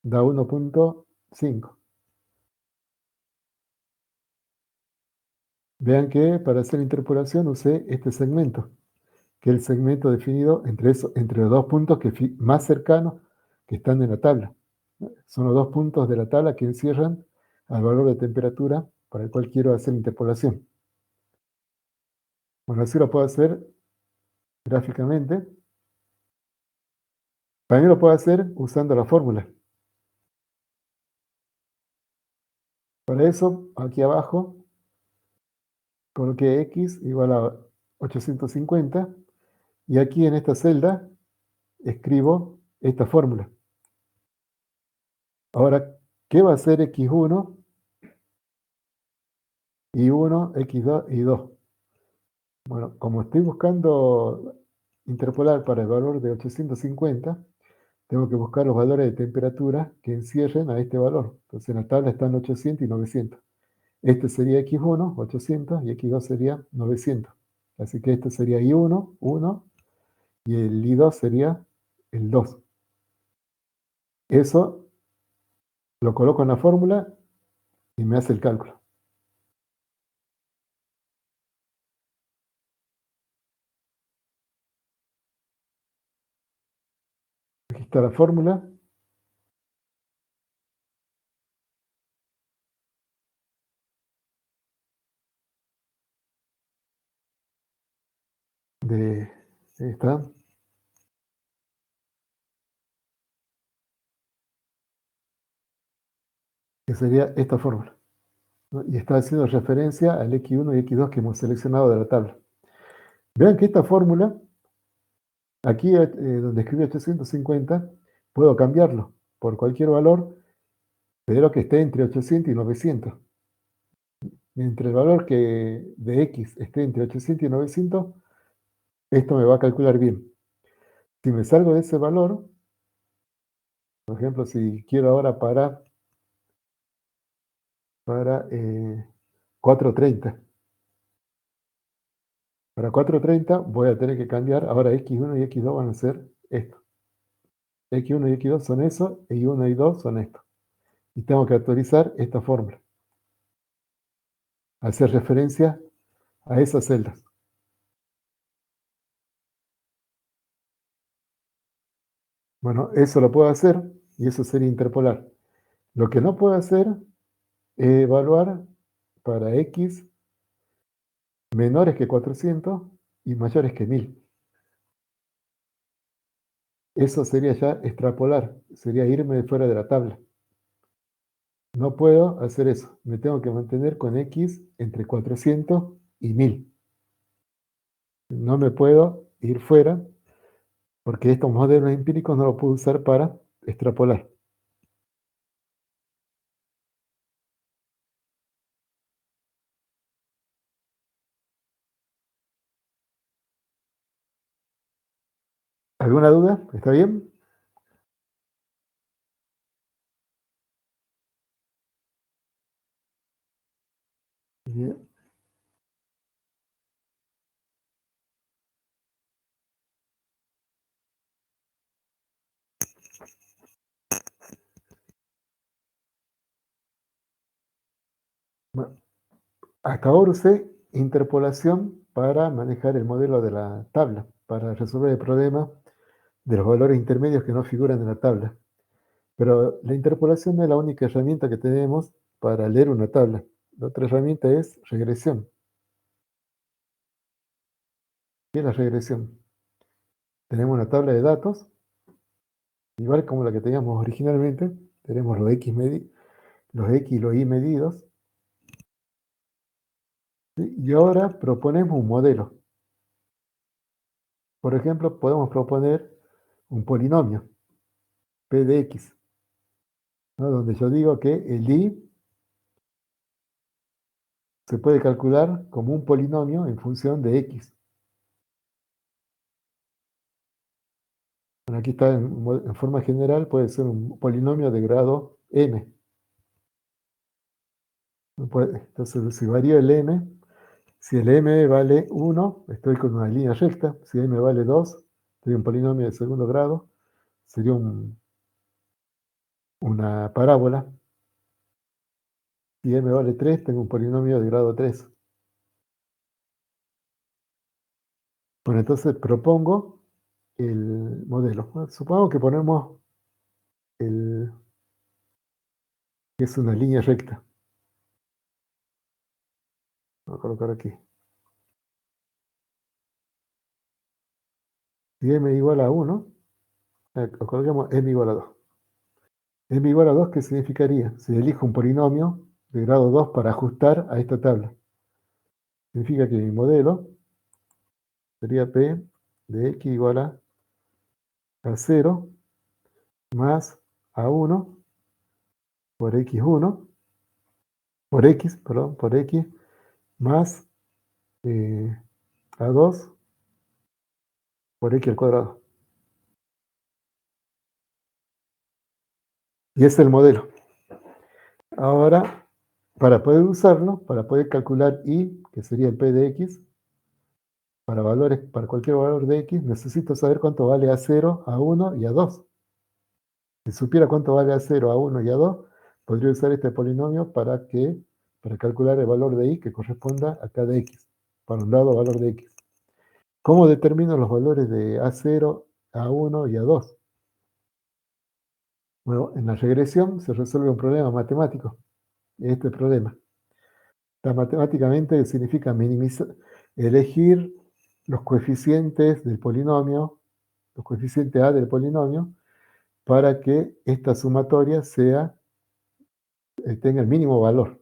Da 1.5. Vean que para hacer la interpolación usé este segmento, que es el segmento definido entre los dos puntos más cercanos que están en la tabla. Son los dos puntos de la tabla que encierran al valor de temperatura para el cual quiero hacer la interpolación. Bueno, así lo puedo hacer gráficamente. También lo puedo hacer usando la fórmula. Para eso, aquí abajo, coloqué x igual a 850 y aquí en esta celda escribo esta fórmula. Ahora, ¿qué va a ser x1, y1, x2 y 2? Bueno, como estoy buscando interpolar para el valor de 850, tengo que buscar los valores de temperatura que encierren a este valor. Entonces en la tabla están 800 y 900. Este sería x1, 800, y x2 sería 900. Así que este sería i1, 1, y el i2 sería el 2. Eso lo coloco en la fórmula y me hace el cálculo. Aquí está la fórmula. Ahí está. Que sería esta fórmula, ¿no? Y está haciendo referencia al x1 y x2 que hemos seleccionado de la tabla. Vean que esta fórmula, aquí donde escribí 850, puedo cambiarlo por cualquier valor, pero que esté entre 800 y 900. Entre el valor de x esté entre 800 y 900, esto me va a calcular bien. Si me salgo de ese valor, por ejemplo, si quiero ahora para 430. Para 430 voy a tener que cambiar, ahora x1 y x2 van a ser esto. x1 y x2 son eso, y 1 y 2 son esto. Y tengo que actualizar esta fórmula. Hacer referencia a esas celdas. Bueno, eso lo puedo hacer y eso sería interpolar. Lo que no puedo hacer es evaluar para x menores que 400 y mayores que 1000. Eso sería ya extrapolar, sería irme fuera de la tabla. No puedo hacer eso, me tengo que mantener con x entre 400 y 1000. No me puedo ir fuera porque estos modelos empíricos no los puedo usar para extrapolar. ¿Alguna duda? ¿Está bien? Bien. Bueno, hasta ahora usé interpolación para manejar el modelo de la tabla, para resolver el problema de los valores intermedios que no figuran en la tabla. Pero la interpolación no es la única herramienta que tenemos para leer una tabla. La otra herramienta es regresión. ¿Qué es la regresión? Tenemos una tabla de datos, igual como la que teníamos originalmente. Tenemos los X y los Y medidos. ¿Sí? Y ahora proponemos un modelo. Por ejemplo, podemos proponer un polinomio, P de X, ¿no? Donde yo digo que el Y se puede calcular como un polinomio en función de X. Bueno, aquí está en forma general, puede ser un polinomio de grado m. Entonces, si varía el m, si el m vale 1, estoy con una línea recta. Si m vale 2, estoy en un polinomio de segundo grado. Sería una parábola. Si m vale 3, tengo un polinomio de grado 3. Bueno, entonces propongo el modelo. Bueno, supongo que ponemos que es una línea recta. Voy a colocar aquí. Si m igual a 1, colocamos m igual a 2. M igual a 2, ¿qué significaría? Si elijo un polinomio de grado 2 para ajustar a esta tabla. Significa que mi modelo sería P de X igual a 0 más A1 por X1, por X, perdón, por X más A2 por X al cuadrado. Y ese es el modelo. Ahora, para poder usarlo, para poder calcular Y, que sería el P de X, para cualquier valor de X, necesito saber cuánto vale A0, A1 y A2. Si supiera cuánto vale A0, A1 y A2, podría usar este polinomio para calcular el valor de Y que corresponda a cada X, para un dado valor de X. ¿Cómo determino los valores de A0, A1 y A2? Bueno, en la regresión se resuelve un problema matemático. Este problema. Matemáticamente significa elegir los coeficientes del polinomio, los coeficientes A del polinomio, para que esta sumatoria tenga el mínimo valor.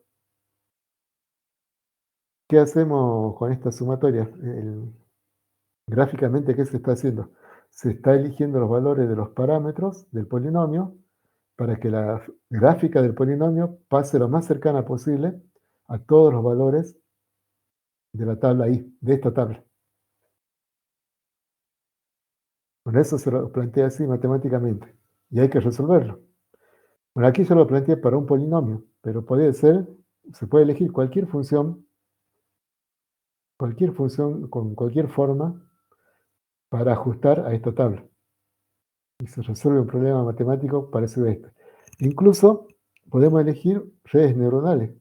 ¿Qué hacemos con esta sumatoria? Gráficamente, ¿qué se está haciendo? Se está eligiendo los valores de los parámetros del polinomio para que la gráfica del polinomio pase lo más cercana posible a todos los valores de la tabla I, de esta tabla. Bueno, eso se lo plantea así matemáticamente y hay que resolverlo. Bueno, aquí yo lo planteé para un polinomio, pero se puede elegir cualquier función con cualquier forma para ajustar a esta tabla. Y se resuelve un problema matemático parecido a este. Incluso podemos elegir redes neuronales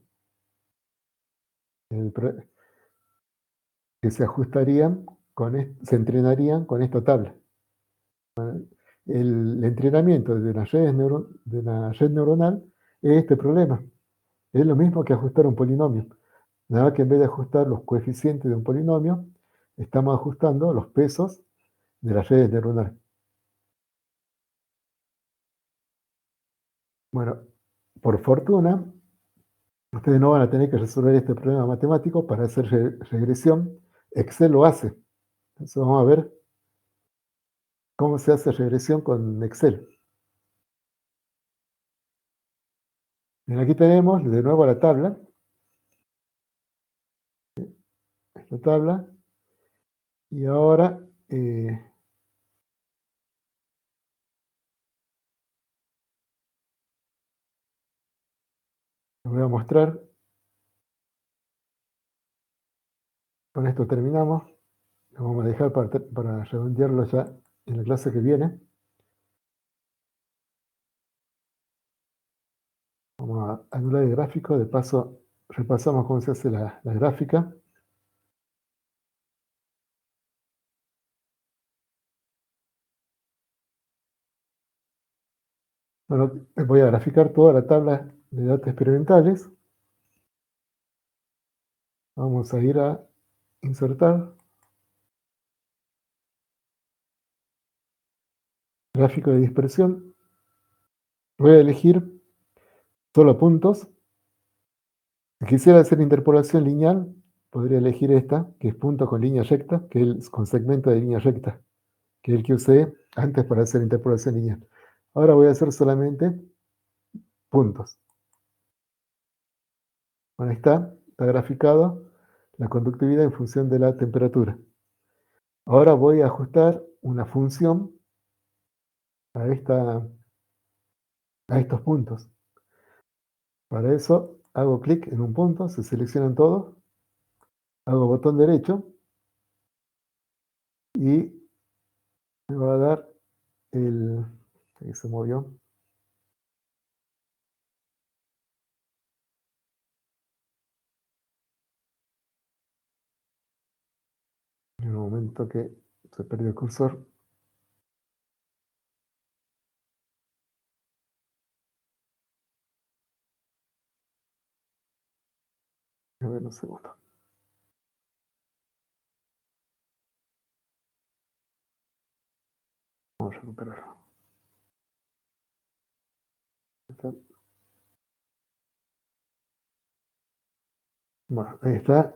que se ajustarían, se entrenarían con esta tabla. El entrenamiento de la red neuronal es este problema. Es lo mismo que ajustar un polinomio. Nada más que en vez de ajustar los coeficientes de un polinomio, estamos ajustando los pesos de las redes neuronales. Bueno, por fortuna, ustedes no van a tener que resolver este problema matemático para hacer regresión. Excel lo hace. Entonces vamos a ver cómo se hace regresión con Excel. Bien, aquí tenemos de nuevo la tabla. Esta tabla. Y ahora les voy a mostrar. Con esto terminamos. Lo vamos a dejar para redondearlo ya en la clase que viene. Vamos a anular el gráfico. De paso, repasamos cómo se hace la gráfica. Bueno, voy a graficar toda la tabla de datos experimentales. Vamos a ir a insertar. Gráfico de dispersión. Voy a elegir solo puntos. Si quisiera hacer interpolación lineal, podría elegir esta, que es punto con línea recta, que es con segmento de línea recta, que es el que usé antes para hacer interpolación lineal. Ahora voy a hacer solamente puntos. Bueno, ahí está graficado la conductividad en función de la temperatura. Ahora voy a ajustar una función a estos puntos. Para eso hago clic en un punto, se seleccionan todos, hago botón derecho y me va a dar el... Ahí se movió. En el momento que se perdió el cursor. A ver un segundo. Vamos a recuperarlo. Bueno, ahí está.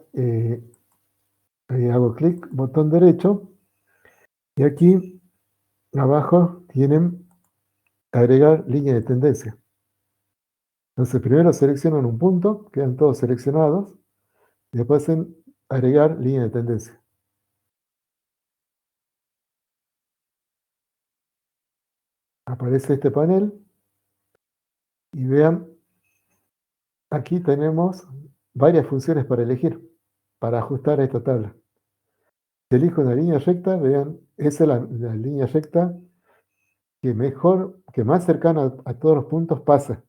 Ahí hago clic, botón derecho. Y aquí abajo tienen agregar línea de tendencia. Entonces primero seleccionan un punto, quedan todos seleccionados. Y después hacen agregar línea de tendencia. Aparece este panel. Y vean, aquí tenemos varias funciones para elegir, para ajustar a esta tabla. Si elijo una línea recta, vean, esa es la línea recta que mejor, que más cercana a todos los puntos pasa.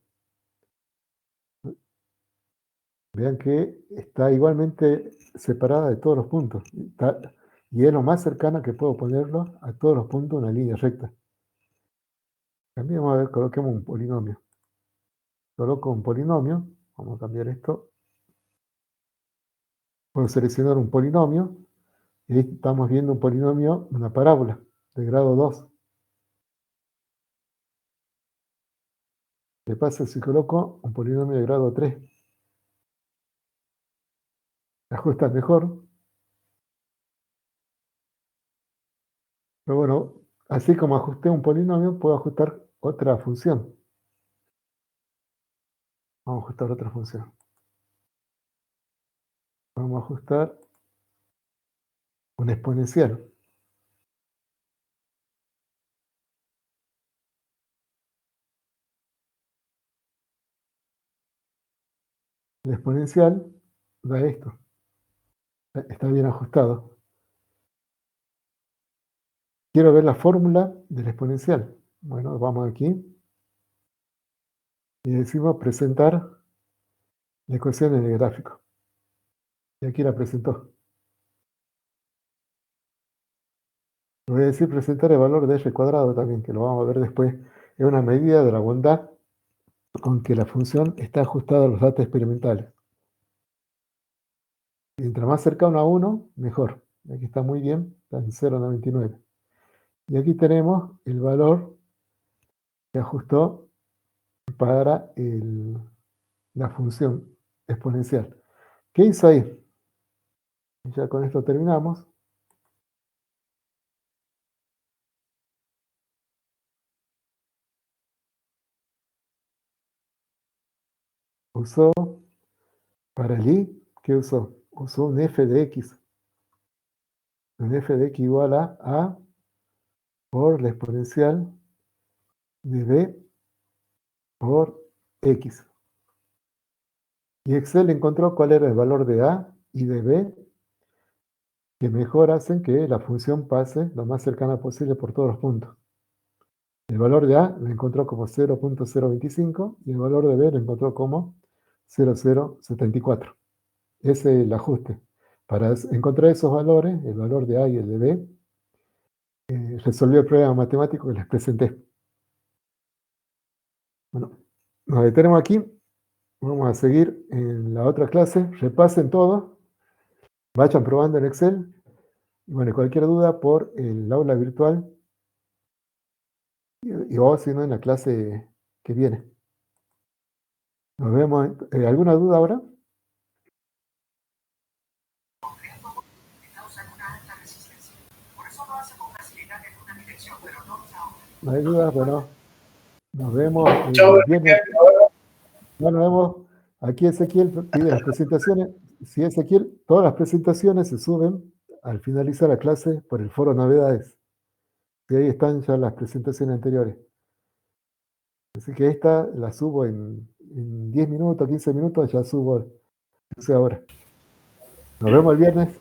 Vean que está igualmente separada de todos los puntos. Y es lo más cercana que puedo ponerlo a todos los puntos una línea recta. Cambiemos, a ver, coloquemos un polinomio. Coloco un polinomio. Vamos a cambiar esto. Puedo seleccionar un polinomio. Y ahí estamos viendo un polinomio, una parábola de grado 2. ¿Qué pasa si coloco un polinomio de grado 3? Ajusta mejor. Pero bueno, así como ajusté un polinomio, puedo ajustar otra función. Vamos a ajustar otra función. Vamos a ajustar un exponencial. El exponencial da esto. Está bien ajustado. Quiero ver la fórmula del exponencial. Bueno, vamos aquí. Y decimos presentar la ecuación en el gráfico. Y aquí la presentó. Le voy a decir presentar el valor de r cuadrado también, que lo vamos a ver después. Es una medida de la bondad, aunque la función está ajustada a los datos experimentales. Mientras más cercano a 1, mejor. Aquí está muy bien, está en 0,99. Y aquí tenemos el valor que ajustó para la función exponencial. ¿Qué hizo ahí? Ya con esto terminamos. usó para el i, ¿qué usó? Usó un f de x. Un f de x igual a por la exponencial de b por x. Y Excel encontró cuál era el valor de a y de b, que mejor hacen que la función pase lo más cercana posible por todos los puntos. El valor de a lo encontró como 0.025 y el valor de b lo encontró como 0.074. Ese es el ajuste. Para encontrar esos valores, el valor de a y el de b, resolvió el problema matemático que les presenté. Bueno, nos detenemos aquí. Vamos a seguir en la otra clase. Repasen todo. Vayan probando en Excel. Y bueno, cualquier duda por el aula virtual. O si no, en la clase que viene. Nos vemos. ¿Alguna duda ahora? No hay dudas, bueno. Nos vemos el viernes. Bueno, nos vemos. Aquí Ezequiel pide las presentaciones. Si Ezequiel, todas las presentaciones se suben al finalizar la clase por el foro novedades. Y ahí están ya las presentaciones anteriores. Así que esta la subo en 10 minutos, 15 minutos, ya subo, no sé ahora. Nos vemos el viernes.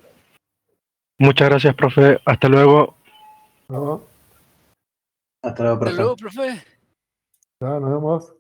Muchas gracias, profe. Hasta luego. No, Hasta luego, Hasta profe. luego, profe. ya, nos vemos.